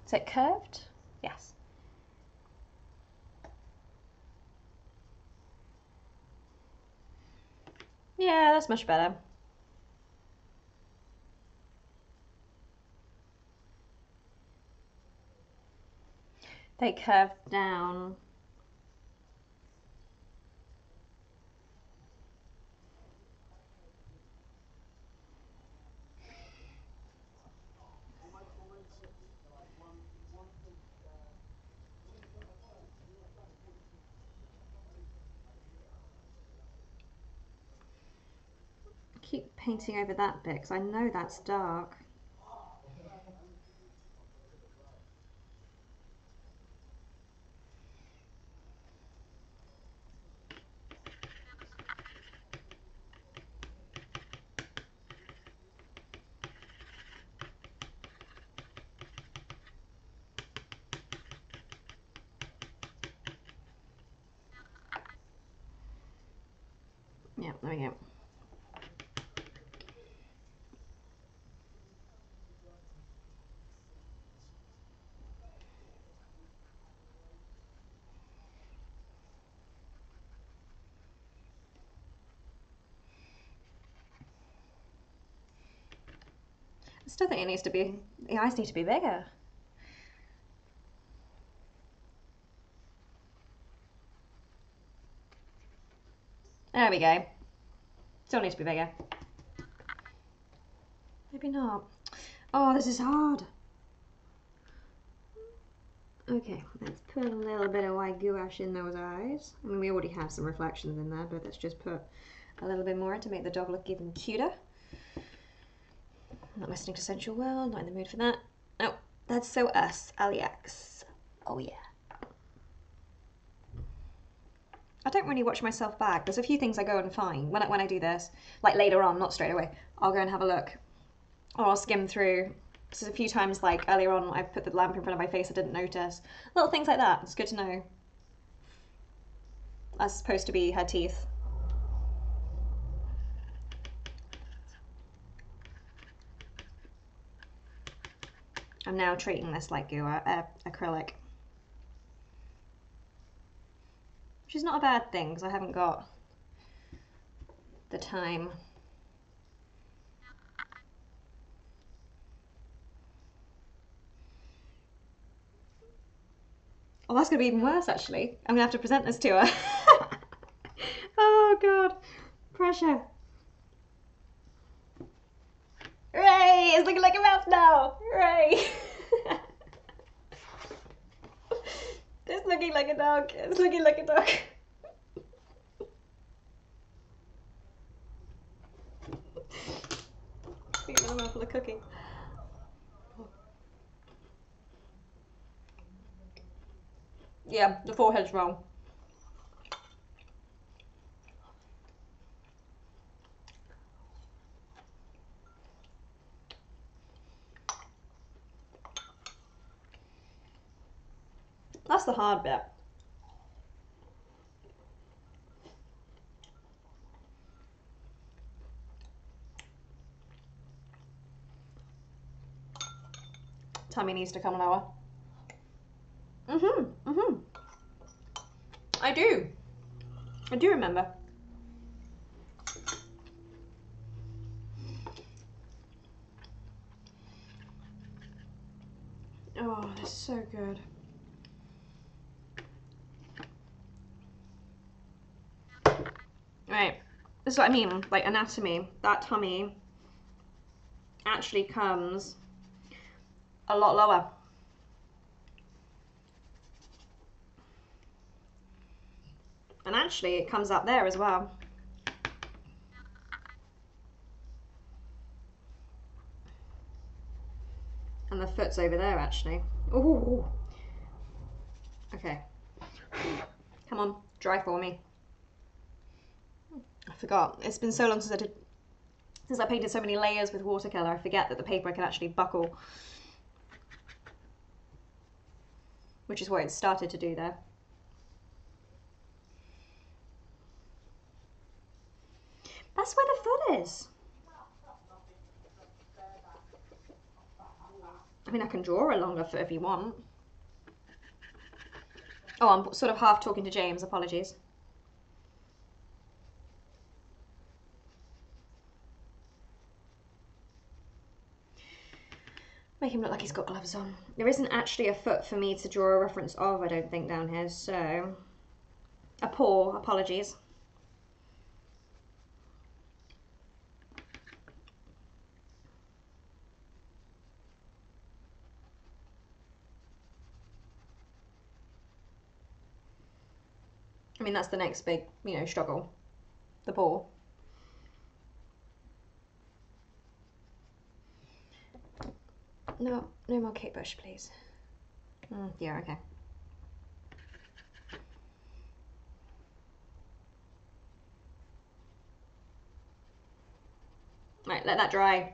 Speaker 1: Is it curved? Yes. Yeah, that's much better. They curve down. Keep painting over that bit because I know that's dark. Yeah, there we go. I still think it needs to be, the eyes need to be bigger. There we go. Still needs to be bigger. Maybe not. Oh, this is hard. Okay, let's put a little bit of white gouache in those eyes. I mean, we already have some reflections in there, but let's just put a little bit more in to make the dog look even cuter. Not listening to Sensual World, not in the mood for that. Oh, that's so us, Aliax. Oh yeah. I don't really watch myself back. There's a few things I go and find when I do this, like later on, not straight away. I'll go and have a look, or I'll skim through. So a few times, like earlier on, I put the lamp in front of my face, I didn't notice. Little things like that. It's good to know. That's supposed to be her teeth. I'm now treating this like acrylic, which is not a bad thing because I haven't got the time. Oh, that's going to be even worse, actually. I'm going to have to present this to her. Oh, God. Pressure. Hooray! It's looking like a mouse now. Hooray! It's looking like a dog. It's looking like a dog. Big mouthful of cookie. Yeah, the forehead's wrong. That's the hard bit. Tummy needs to come lower. I do. I do remember. Oh, that's so good. Right, this is what I mean, like anatomy. That tummy actually comes a lot lower. And actually it comes up there as well. And the foot's over there actually. Ooh. Okay. Come on, dry for me. I forgot. It's been so long since I painted so many layers with watercolour, I forget that the paper can actually buckle. Which is what it started to do there. That's where the foot is. I mean, I can draw a longer foot if you want. Oh, I'm sort of half talking to James, apologies. Make him look like he's got gloves on. There isn't actually a foot for me to draw a reference of, I don't think, down here, so... A paw, apologies. I mean, that's the next big, you know, struggle. The paw. No, no more Kate Bush, please. Yeah, okay. Right, let that dry.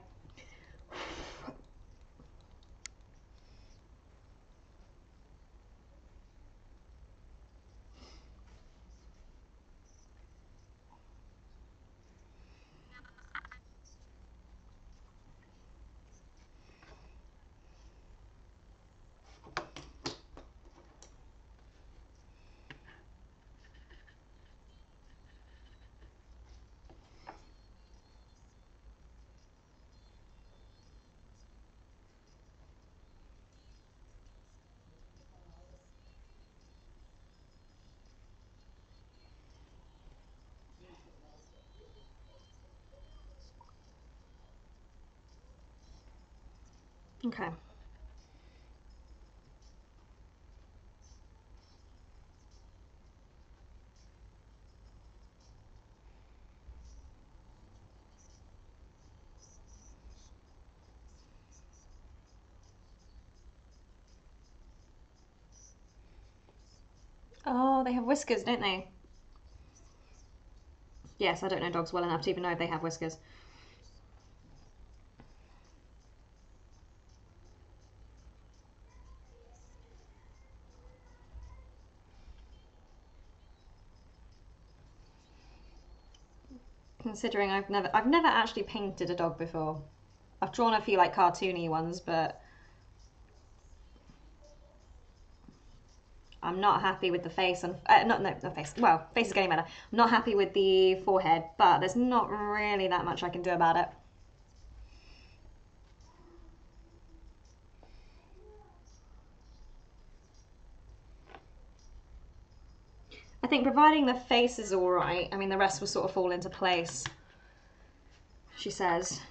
Speaker 1: Okay. Oh, they have whiskers, don't they? Yes, I don't know dogs well enough to even know if they have whiskers. Considering I've never actually painted a dog before. I've drawn a few like cartoony ones, but I'm not happy with the face and not face. Well, face is getting better. I'm not happy with the forehead, but there's not really that much I can do about it. I think providing the face is all right. I mean, the rest will sort of fall into place. She says,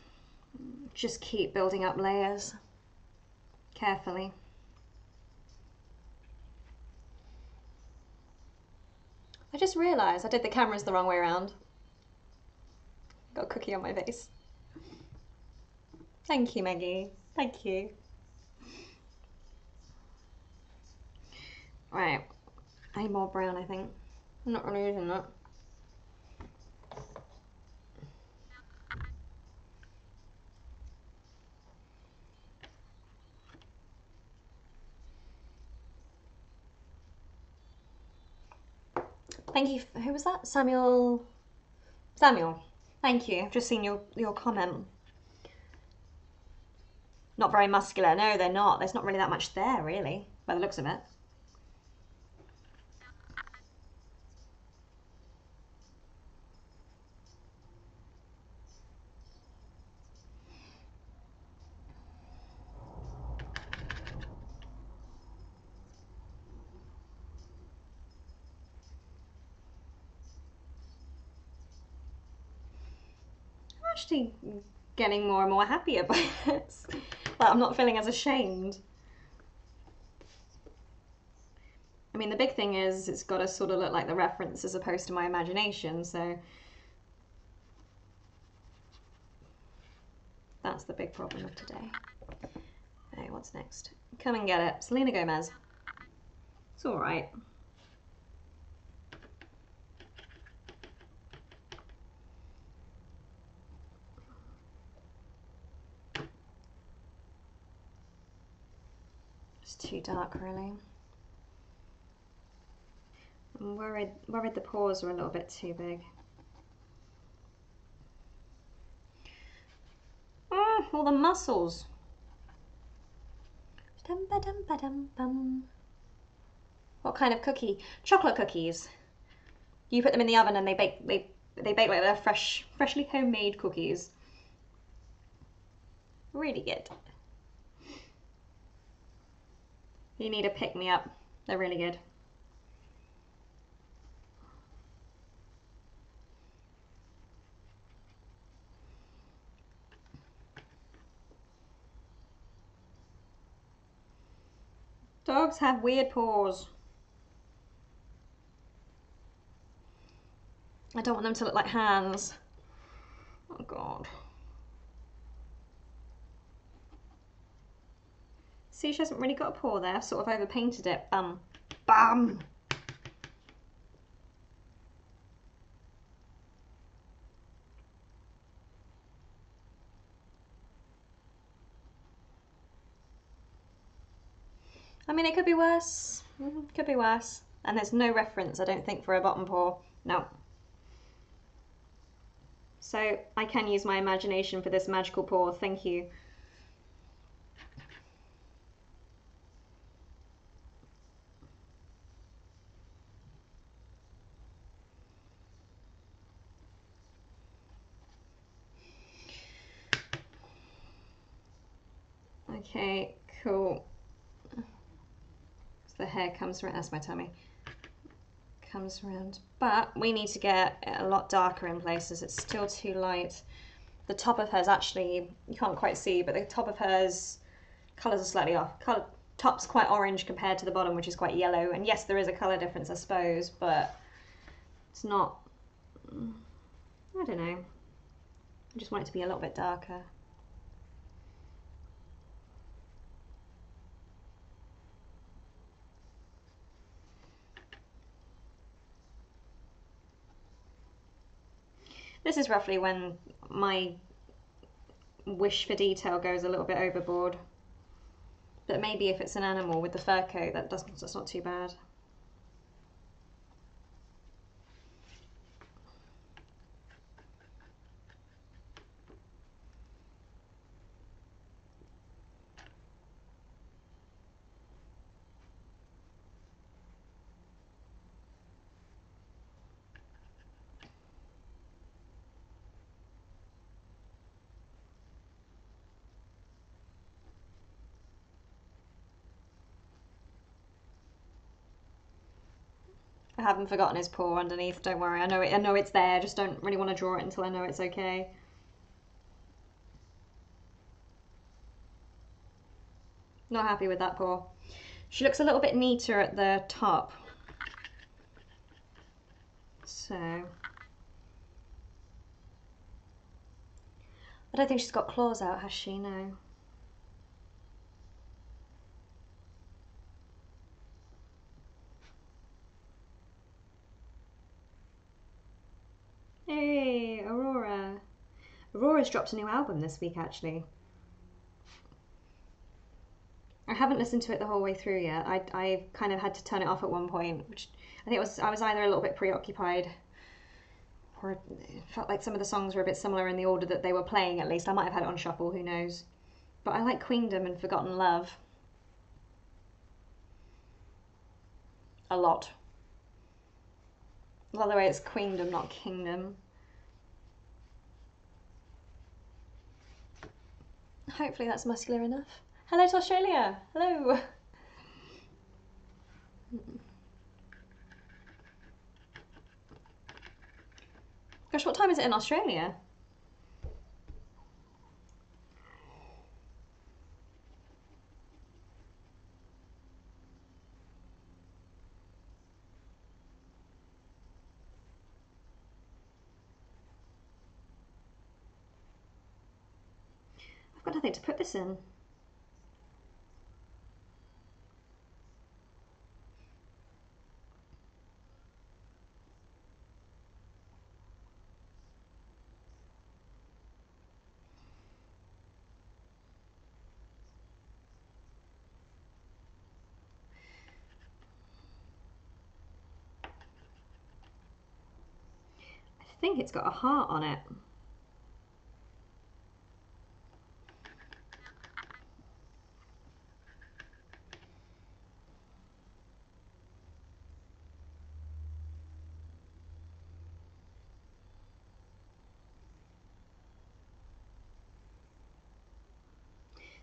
Speaker 1: just keep building up layers carefully. I just realised I did the cameras the wrong way around. Got a cookie on my face. Thank you, Maggie. Thank you. Right. I need more brown, I think. I'm not really using that. Thank you. Who was that? Samuel. Samuel. Thank you. I've just seen your comment. Not very muscular. No, they're not. There's not really that much there, really, by the looks of it. I'm actually getting more and more happier by this. Like, I'm not feeling as ashamed. I mean, the big thing is it's got to sort of look like the reference as opposed to my imagination, so that's the big problem of today. Okay, what's next? Come and get it. Selena Gomez. It's all right. It's too dark, really. I'm worried the paws are a little bit too big. Oh, all the muscles. What kind of cookie? Chocolate cookies. You put them in the oven and they bake like they're freshly homemade cookies. Really good. You need a pick-me-up. They're really good. Dogs have weird paws. I don't want them to look like hands. Oh God. See, she hasn't really got a paw there. I've sort of overpainted it. Bum. Bum! I mean, it could be worse. Could be worse. And there's no reference, I don't think, for a bottom paw. No. So I can use my imagination for this magical paw. Thank you. Okay, cool. So the hair comes around, that's my tummy. Comes around, but we need to get it a lot darker in places. It's still too light. The top of hers actually, you can't quite see, but the top of hers colours are slightly off. Top's quite orange compared to the bottom, which is quite yellow. And yes, there is a colour difference, I suppose, but it's not, I don't know. I just want it to be a little bit darker. This is roughly when my wish for detail goes a little bit overboard. But maybe if it's an animal with the fur coat, that's not too bad. I haven't forgotten his paw underneath, don't worry. I know it's there, I just don't really want to draw it until I know it's okay. Not happy with that paw. She looks a little bit neater at the top. So I don't think she's got claws out, has she? No. Hey, Aurora. Aurora's dropped a new album this week, actually. I haven't listened to it the whole way through yet. I kind of had to turn it off at one point, which I think I was either a little bit preoccupied, or it felt like some of the songs were a bit similar in the order that they were playing. At least I might have had it on shuffle. Who knows? But I like Queendom and Forgotten Love a lot. By the way, it's Queendom, not Kingdom. Hopefully that's muscular enough. Hello to Australia. Hello. Gosh, what time is it in Australia? I've got nothing to put this in. I think it's got a heart on it.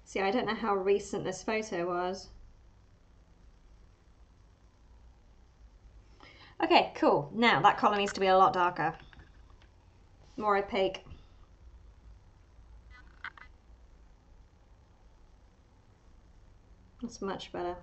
Speaker 1: See, I don't know how recent this photo was. cool. Now that colour needs to be a lot darker. More opaque. That's much better.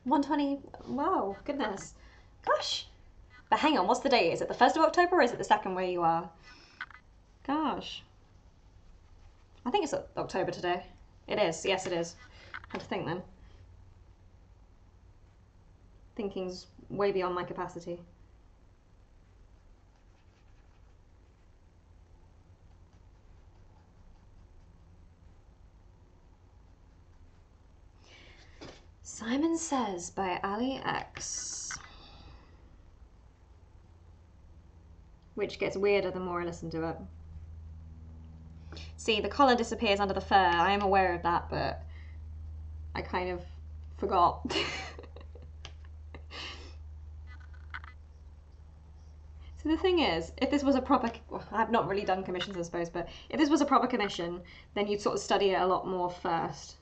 Speaker 1: $120. Wow, goodness. Gosh. But hang on, what's the date? Is it the 1st of October or is it the 2nd where you are? Gosh. I think it's October today. It is. Yes, it is. I have to think then. Thinking's way beyond my capacity. Simon Says by Ali X. Which gets weirder the more I listen to it. See, the collar disappears under the fur. I am aware of that, but I kind of forgot. So the thing is, if this was a proper, well, I've not really done commissions I suppose, but if this was a proper commission, then you'd sort of study it a lot more first.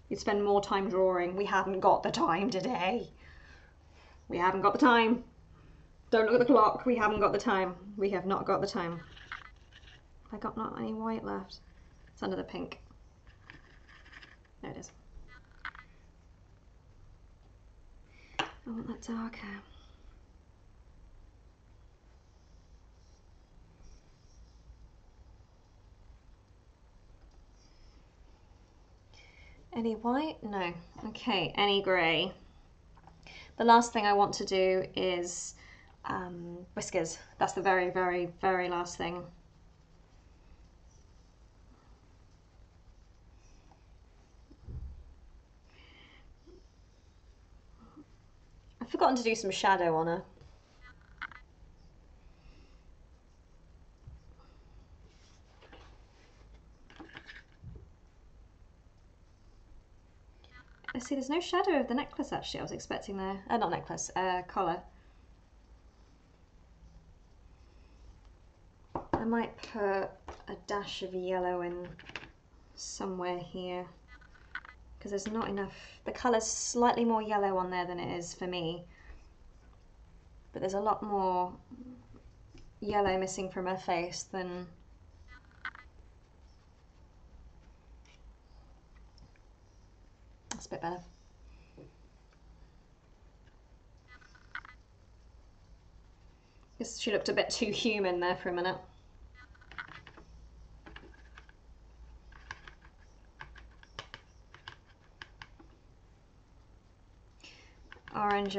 Speaker 1: You'd spend more time drawing. We haven't got the time today. We haven't got the time. Don't look at the clock. We haven't got the time. We have not got the time. I got not any white left. It's under the pink. There it is. I want that darker. Any white? No. Okay, any grey. The last thing I want to do is whiskers. That's the very, very, very last thing. I've forgotten to do some shadow on her. I see there's no shadow of the necklace actually. I was expecting there. Not necklace, collar. I might put a dash of yellow in somewhere here because there's not enough. The colour's slightly more yellow on there than it is for me, but there's a lot more yellow missing from her face than that's a bit better. Guess she looked a bit too human there for a minute. Orange.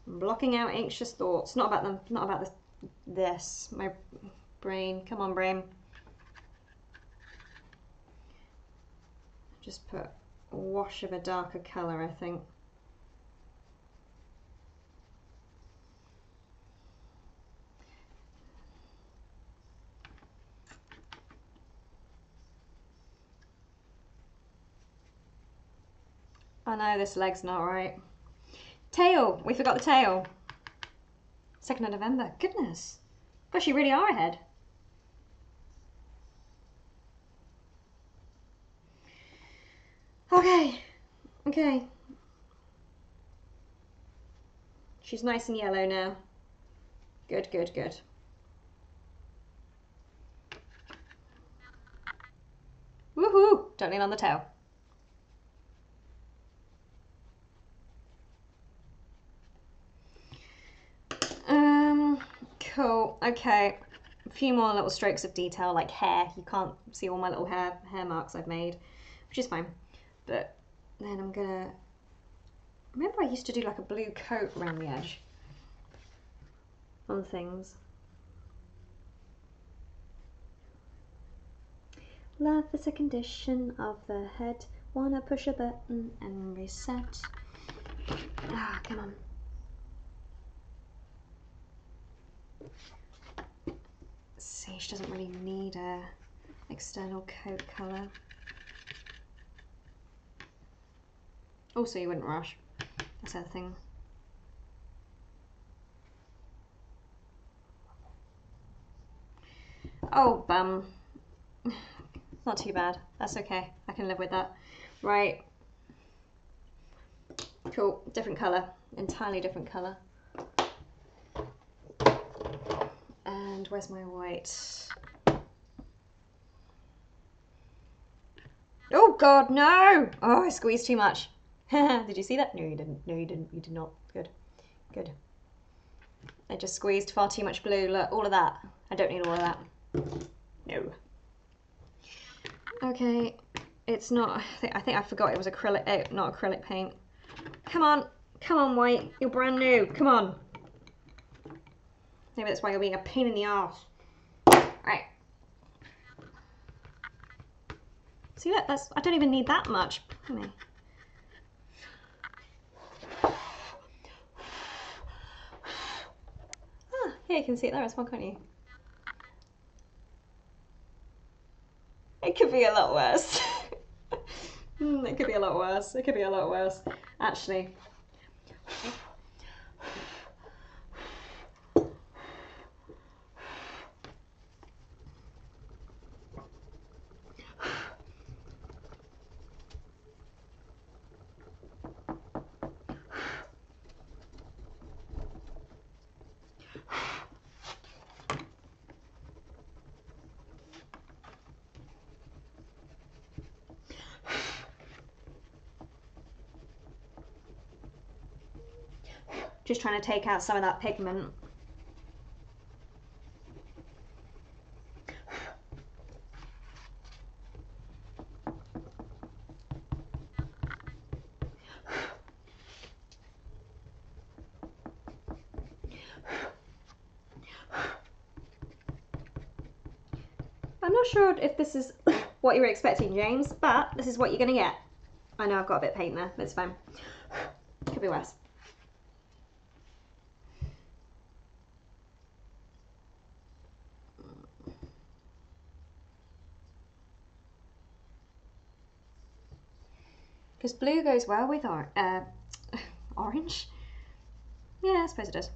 Speaker 1: Blocking out anxious thoughts. Not about them. Not about this. My brain. Come on, brain. Just put a wash of a darker colour, I think. Oh no, this leg's not right. Tail! We forgot the tail. 2nd of November. Goodness. Gosh, you really are ahead. Okay. Okay. She's nice and yellow now. Good, good, good. Woohoo! Don't lean on the tail. Cool. Okay. few more little strokes of detail, like hair. You can't see all my little hair marks I've made, which is fine. But then I'm gonna, remember I used to do like a blue coat around the edge on things. Love is a condition of the head. Wanna push a button and reset. Ah, come on. See, she doesn't really need a external coat colour. Also, you wouldn't rush. That's the other thing. Oh, bum. Not too bad. That's okay. I can live with that. Right. Cool. Different colour. Entirely different colour. And where's my white? Oh God, no! Oh, I squeezed too much. Did you see that? No, you didn't. No, you didn't. You did not. Good. Good. I just squeezed far too much blue. Look, all of that. I don't need all of that. No. Okay, it's not. I think I forgot it was acrylic. Not acrylic paint. Come on, white. You're brand new. Come on. Maybe that's why you're being a pain in the arse. Right. See that? That's. I don't even need that much. Come here. Ah, here you can see it there as well, can't you? It could be a lot worse. It could be a lot worse. It could be a lot worse. Actually. Just trying to take out some of that pigment. I'm not sure if this is what you were expecting, James, but this is what you're going to get. I know I've got a bit of paint there, but it's fine. Could be worse. Because blue goes well with orange. Yeah, I suppose it does.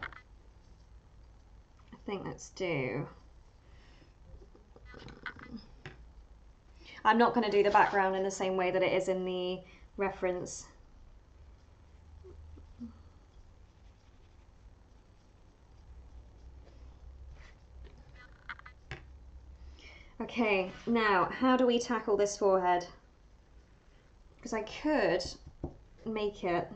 Speaker 1: I think let's do... I'm not going to do the background in the same way that it is in the reference. Okay, now how do we tackle this forehead? Because I could make it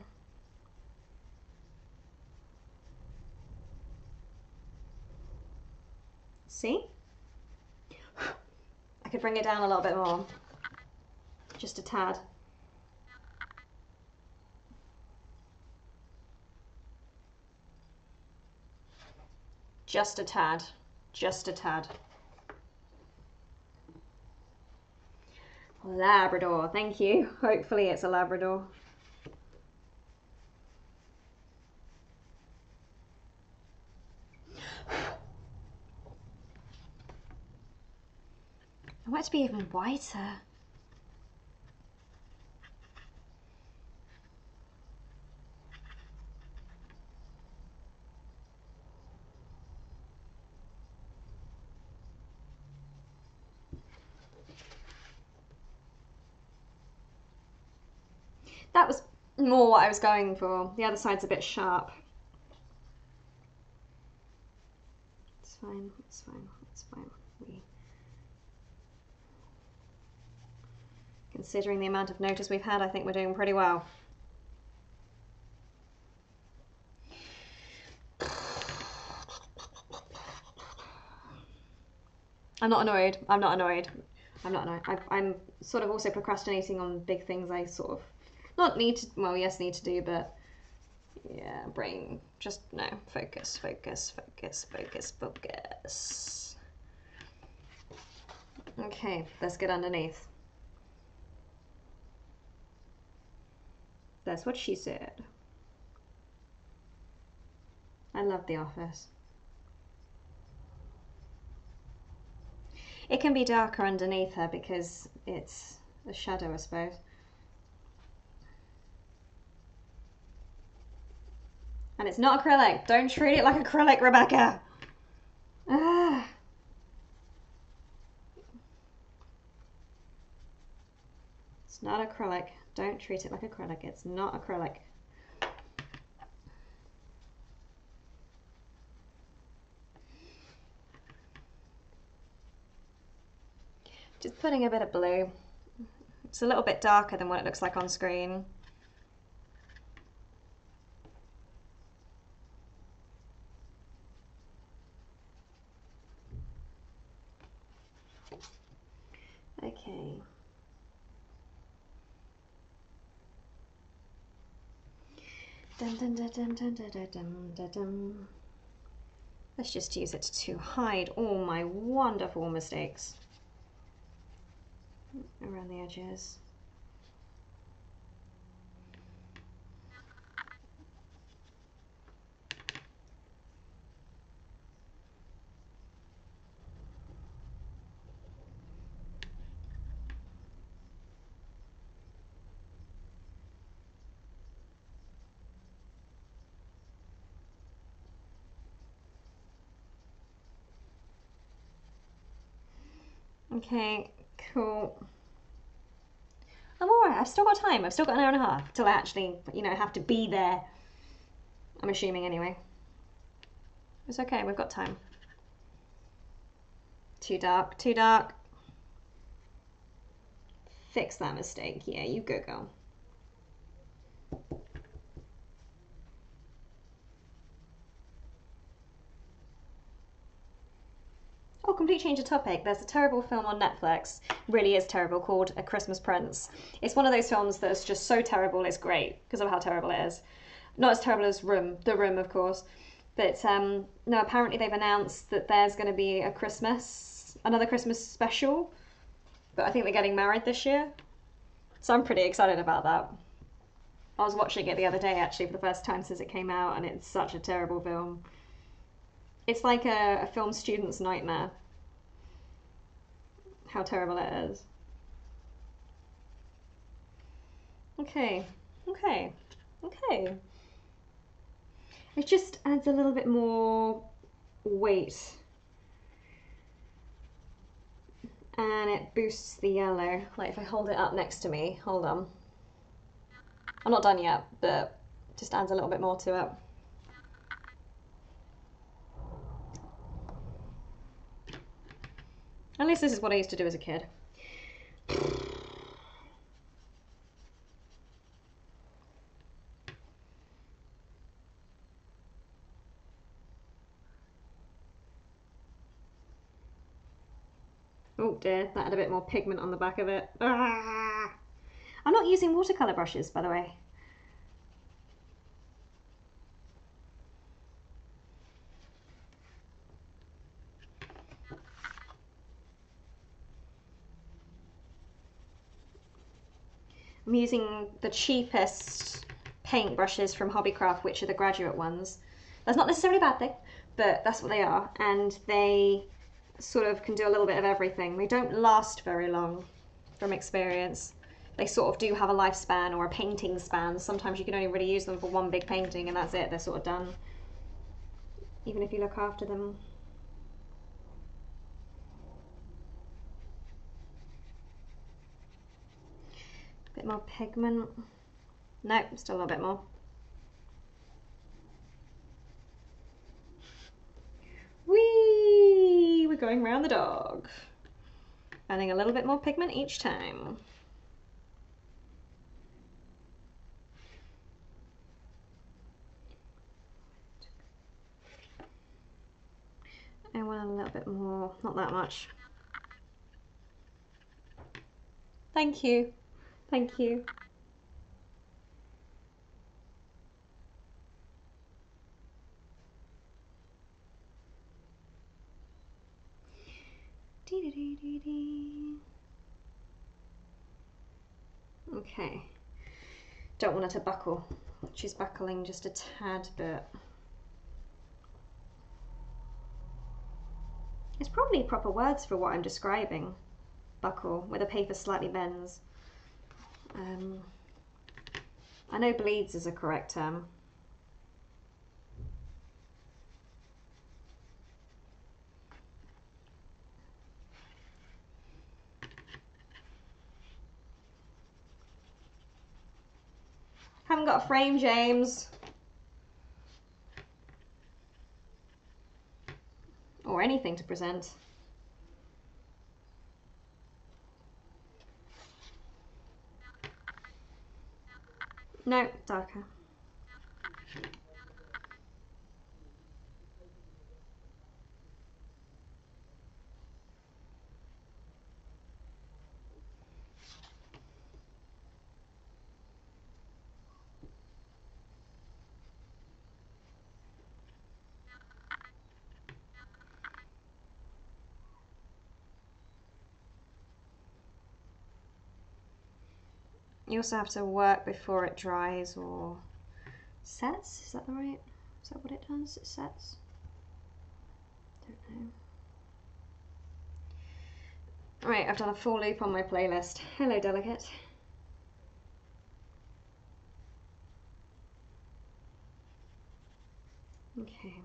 Speaker 1: see? I could bring it down a little bit more, just a tad. Just a tad, just a tad. Labrador, thank you. Hopefully it's a Labrador. I want it to be even whiter. That was more what I was going for. The other side's a bit sharp. It's fine, it's fine, it's fine. Considering the amount of notice we've had, I think we're doing pretty well. I'm not annoyed. I'm not annoyed. I'm not annoyed. I'm sort of also procrastinating on big things I sort of not need to, well, yes, need to do, but yeah, brain, just no, focus, focus, focus, focus, focus. Okay, let's get underneath. That's what she said. I love The Office. It can be darker underneath her because it's a shadow, I suppose. And it's not acrylic. Don't treat it like acrylic, Rebecca. Ah. It's not acrylic. Don't treat it like acrylic. It's not acrylic. Just putting a bit of blue. It's a little bit darker than what it looks like on screen. Okay. Dun, dun, dun, dun, dun, dun, dun, dun, dun. Let's just use it to hide all my wonderful mistakes around the edges. Okay, cool. I'm alright, I've still got time. I've still got an hour and a half till I actually, have to be there. I'm assuming anyway. It's okay, we've got time. Too dark, too dark. Fix that mistake. Yeah, you go, girl. Oh, complete change of topic. There's a terrible film on Netflix, really is terrible, called A Christmas Prince. It's one of those films that's just so terrible it's great because of how terrible it is. Not as terrible as The Room, of course. But no, apparently they've announced that there's going to be another Christmas special. But I think they're getting married this year. So I'm pretty excited about that. I was watching it the other day actually for the first time since it came out, and it's such a terrible film. It's like a film student's nightmare. How terrible it is. Okay, okay, okay. It just adds a little bit more weight. And it boosts the yellow. Like if I hold it up next to me, hold on. I'm not done yet, but just adds a little bit more to it. At least this is what I used to do as a kid. Oh dear, that had a bit more pigment on the back of it. Ah! I'm not using watercolour brushes, by the way. I'm using the cheapest paint brushes from Hobbycraft, which are the graduate ones. That's not necessarily a bad thing, but that's what they are. And they sort of can do a little bit of everything. They don't last very long from experience. They sort of do have a lifespan or a painting span. Sometimes you can only really use them for one big painting and that's it. They're sort of done. Even if you look after them. Bit more pigment. Nope, still a little bit more. Whee! We're going round the dog. Adding a little bit more pigment each time. I want a little bit more, not that much. Thank you. Thank you. Okay. Don't want her to buckle. She's buckling just a tad bit. It's probably proper words for what I'm describing. Buckle, where the paper slightly bends. I know bleeds is a correct term. Haven't got a frame, James. Or anything to present. No, darker. You also have to work before it dries or sets. Is that the right? Is that what it does? It sets? Don't know. Right, I've done a full loop on my playlist. Hello, delegate. Okay.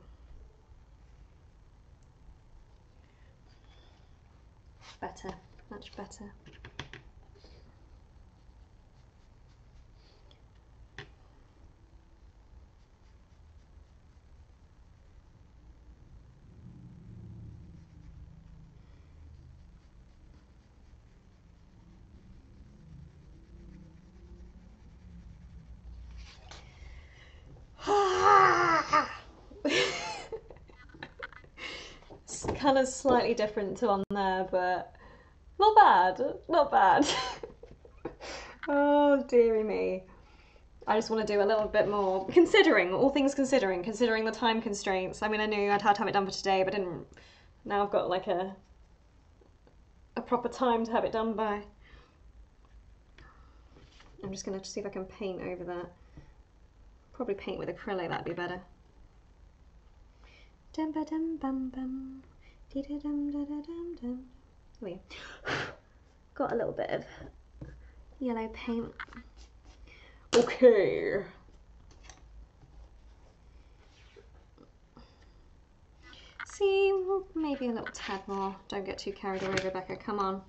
Speaker 1: Better, much better. It's kind of slightly different to on there, but not bad, not bad. Oh, dearie me. I just want to do a little bit more, considering, all things considering the time constraints. I mean, I knew I'd had to have it done for today, but didn't. Now I've got like a proper time to have it done by. I'm just going to see if I can paint over that. Probably paint with acrylic, that'd be better. Dum ba dum bum bum. Dee da dum da da dum dum. There we go. Got a little bit of yellow paint. Okay. See, maybe a little tad more. Don't get too carried away, Rebecca. Come on.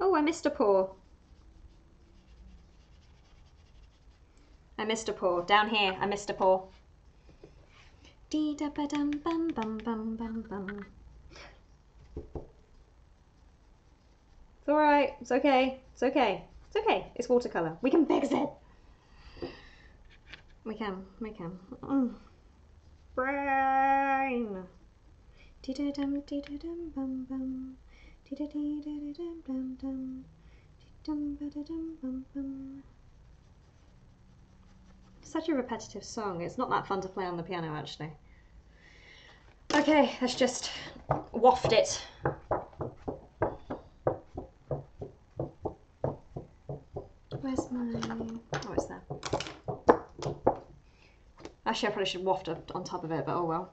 Speaker 1: Oh, I missed a pour. I missed a pour. Down here, I missed a pour. Dee da ba dum bum bum bum bum bum. It's alright. It's okay. It's okay. It's okay. It's watercolour. We can fix it. We can. We can. Brain. Dee da dum bum bum. Dee da dee da da dum dum dum. Dum ba da dum bum bum. Such a repetitive song. It's not that fun to play on the piano, actually. Okay, let's just waft it. Where's my... Oh, it's there. Actually, I probably should waft it on top of it, but oh well.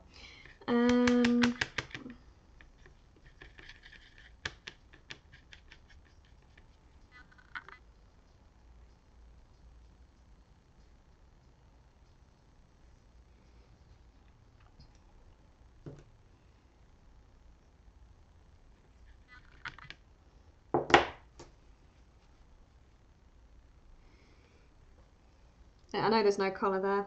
Speaker 1: I know there's no colour there.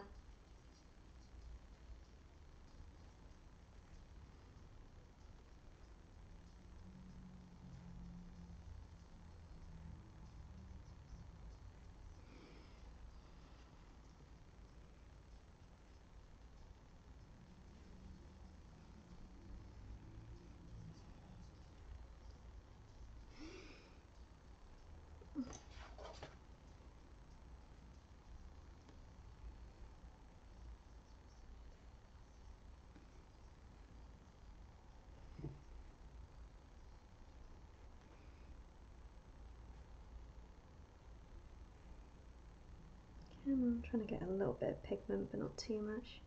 Speaker 1: I'm trying to get a little bit of pigment, but not too much.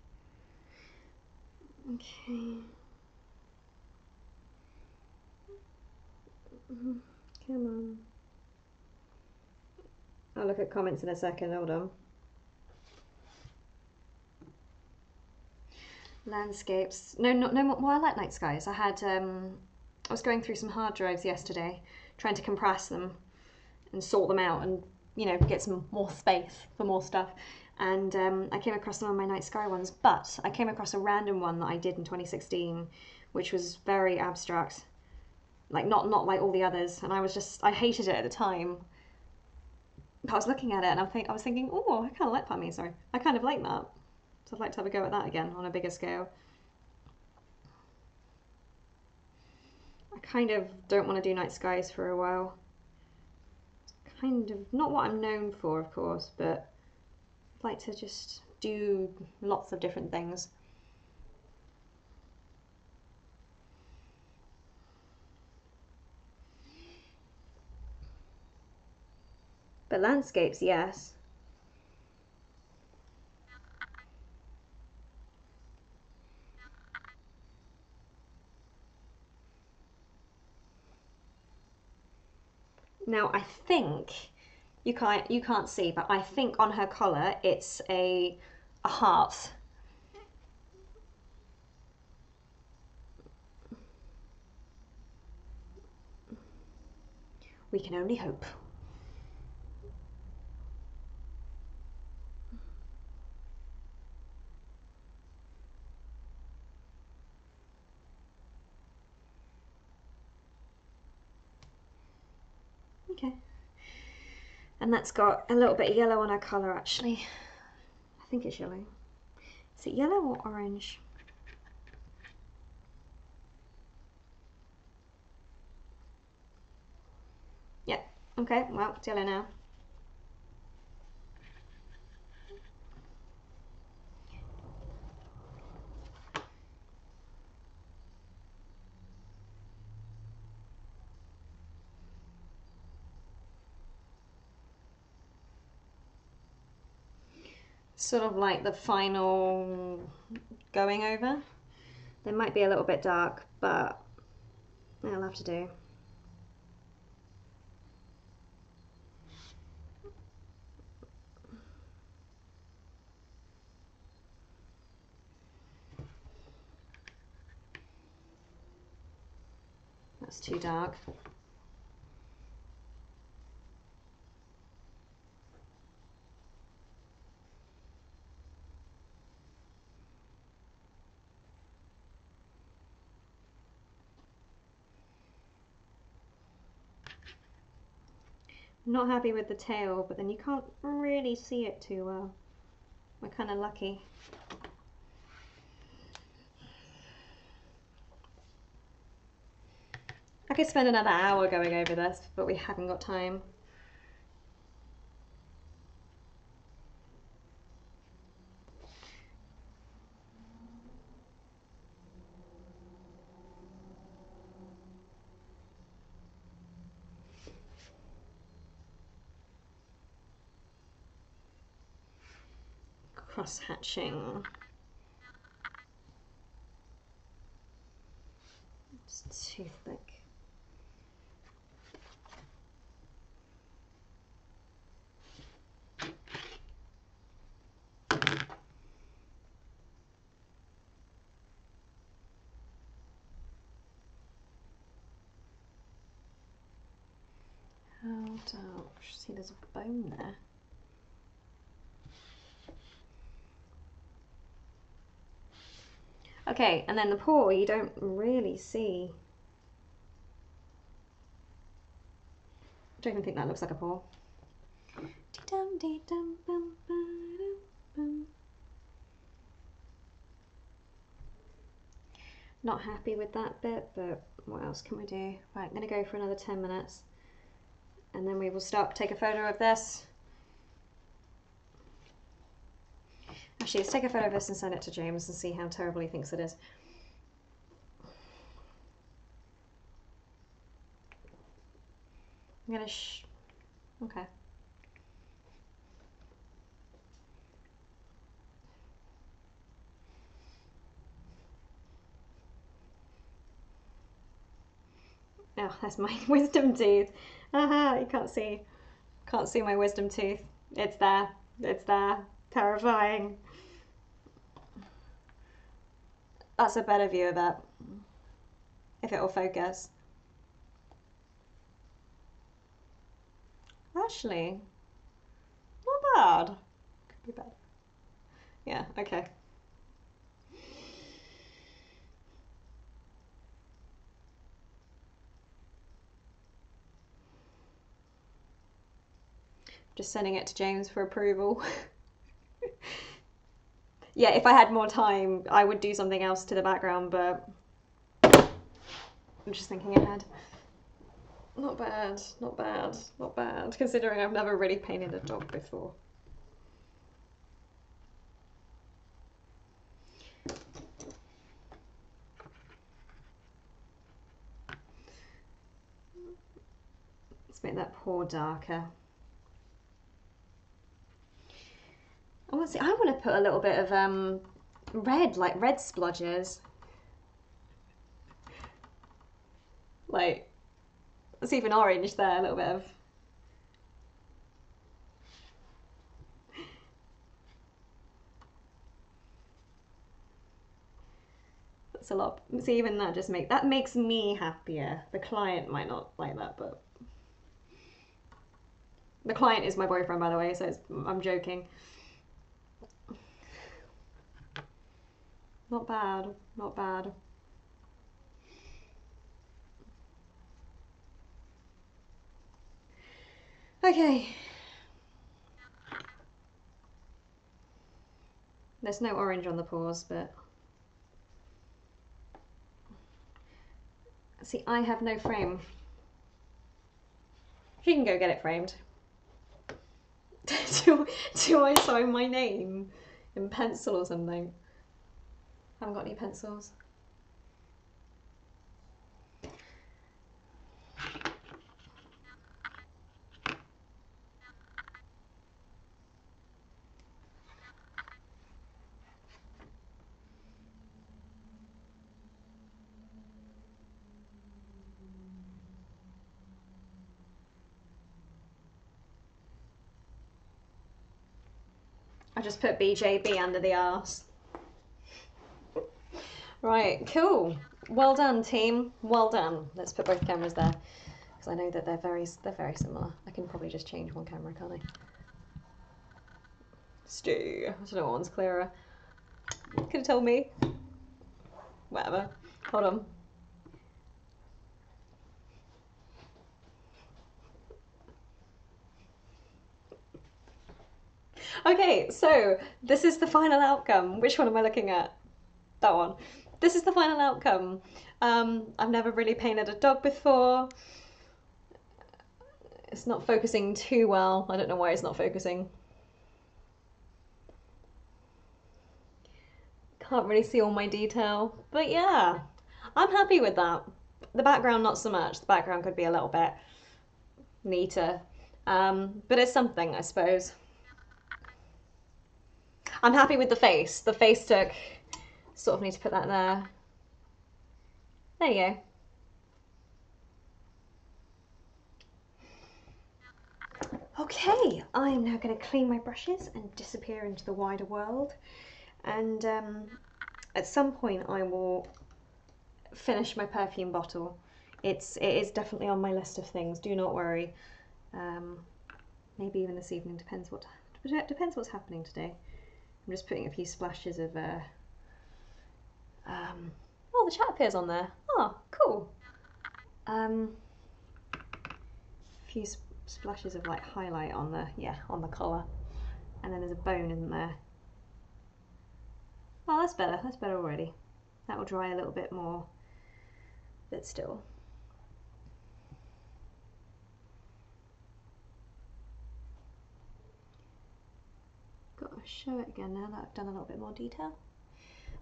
Speaker 1: Okay. Come on. I'll look at comments in a second, hold on. Landscapes. No, well, I like night skies. I was going through some hard drives yesterday, trying to compress them and sort them out and, you know, get some more space for more stuff. And I came across some of my night sky ones, but I came across a random one that I did in 2016, which was very abstract. Like, not like all the others. And I hated it at the time. I was looking at it and I was thinking, oh, I kind of like that. I kind of like that. So I'd like to have a go at that again on a bigger scale. I kind of don't want to do night skies for a while. It's kind of not what I'm known for, of course, but I'd like to just do lots of different things. But landscapes, yes. Now I think you can't see, but I think on her collar it's a heart. We can only hope. Okay. And that's got a little bit of yellow on her collar actually. I think it's yellow. Is it yellow or orange? Yep. Okay, well, it's yellow now. Sort of like the final going over. They might be a little bit dark, but they'll have to do. That's too dark. Not happy with the tail, but then you can't really see it too well. We're kind of lucky. I could spend another hour going over this, but we haven't got time. Cross hatching. It's too thick. How dark? See, there's a bone there. Okay, and then the paw you don't really see. I don't even think that looks like a paw. Not happy with that bit, but what else can we do? Right, I'm gonna go for another 10 minutes and then we will take a photo of this. Actually, let's take a photo of this and send it to James and see how terrible he thinks it is. I'm gonna okay. Oh, that's my wisdom tooth. Aha, you can't see. Can't see my wisdom tooth. It's there. It's there. Terrifying. That's a better view of it. If it'll focus. Actually, not bad. Could be bad. Yeah, okay. Just sending it to James for approval. Yeah, if I had more time, I would do something else to the background, but I'm just thinking ahead. Not bad, not bad, not bad, considering I've never really painted a dog before. Let's make that paw darker. I want to put a little bit of red, like red splodges. Like, it's even orange there, a little bit of. That's a lot. See, even that makes me happier. The client might not like that, but the client is my boyfriend, by the way, so I'm joking. Not bad, not bad. Okay. There's no orange on the paws, but see, I have no frame. She can go get it framed. do I sign my name in pencil or something? Haven't got any pencils. I just put BJB under the arse. Right, cool. Well done, team. Well done. Let's put both cameras there because I know that they're very similar. I can probably just change one camera, can't I? Stu. I don't know what one's clearer. Could have told me. Whatever. Hold on. Okay, so this is the final outcome. Which one am I looking at? That one. This is the final outcome. I've never really painted a dog before. It's not focusing too well. I don't know why it's not focusing. Can't really see all my detail, but yeah, I'm happy with that. The background, not so much. The background could be a little bit neater, but it's something, I suppose. I'm happy with the face. The face took, sort of need to put that there. There you go. Okay, I am now going to clean my brushes and disappear into the wider world. And at some point I will finish my perfume bottle. It is definitely on my list of things, do not worry. Maybe even this evening, depends what's happening today. I'm just putting a few splashes of oh, the chat appears on there. Oh, cool. A few splashes of like highlight on the collar, and then there's a bone in there. Oh, that's better already. That will dry a little bit more, but still. Got to show it again now that I've done a little bit more detail.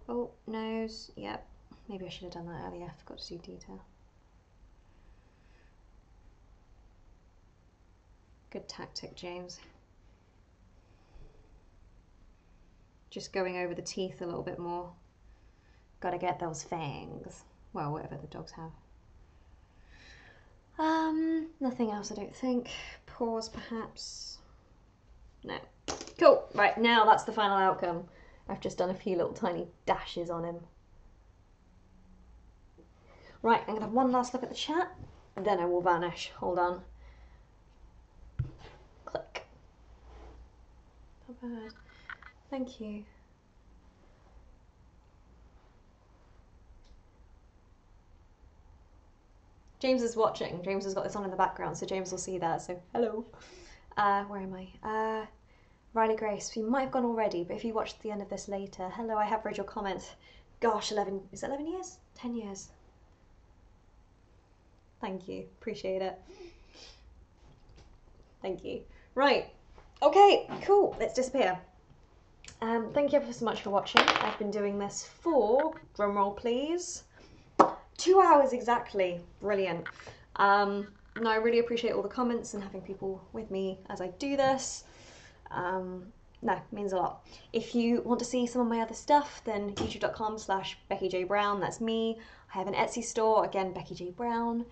Speaker 1: Oh, nose, yep. Maybe I should have done that earlier, I forgot to do detail. Good tactic, James. Just going over the teeth a little bit more. Gotta get those fangs. Well, whatever the dogs have. Nothing else, I don't think. Pause, perhaps. No. Cool. Right, now that's the final outcome. I've just done a few little tiny dashes on him. Right, I'm going to have one last look at the chat, and then I will vanish. Hold on. Click. Not bad. Thank you. James is watching. James has got this on in the background, so James will see that. So, hello. Where am I? Riley Grace, you might have gone already, but if you watch the end of this later, hello, I have read your comment. Gosh, 11, is it 11 years? 10 years. Thank you, appreciate it. Thank you. Right, okay, cool, let's disappear. Thank you ever so much for watching. I've been doing this for, drumroll please, 2 hours exactly. Brilliant. No, I really appreciate all the comments and having people with me as I do this. No, it means a lot. If you want to see some of my other stuff, then youtube.com/BeckieJBrown, that's me. I have an Etsy store, again, Beckie J Brown.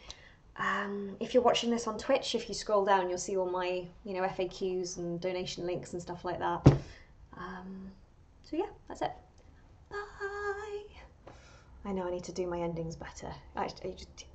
Speaker 1: If you're watching this on Twitch, if you scroll down, you'll see all my, FAQs and donation links and stuff like that. So yeah, that's it. Bye. I know I need to do my endings better. I just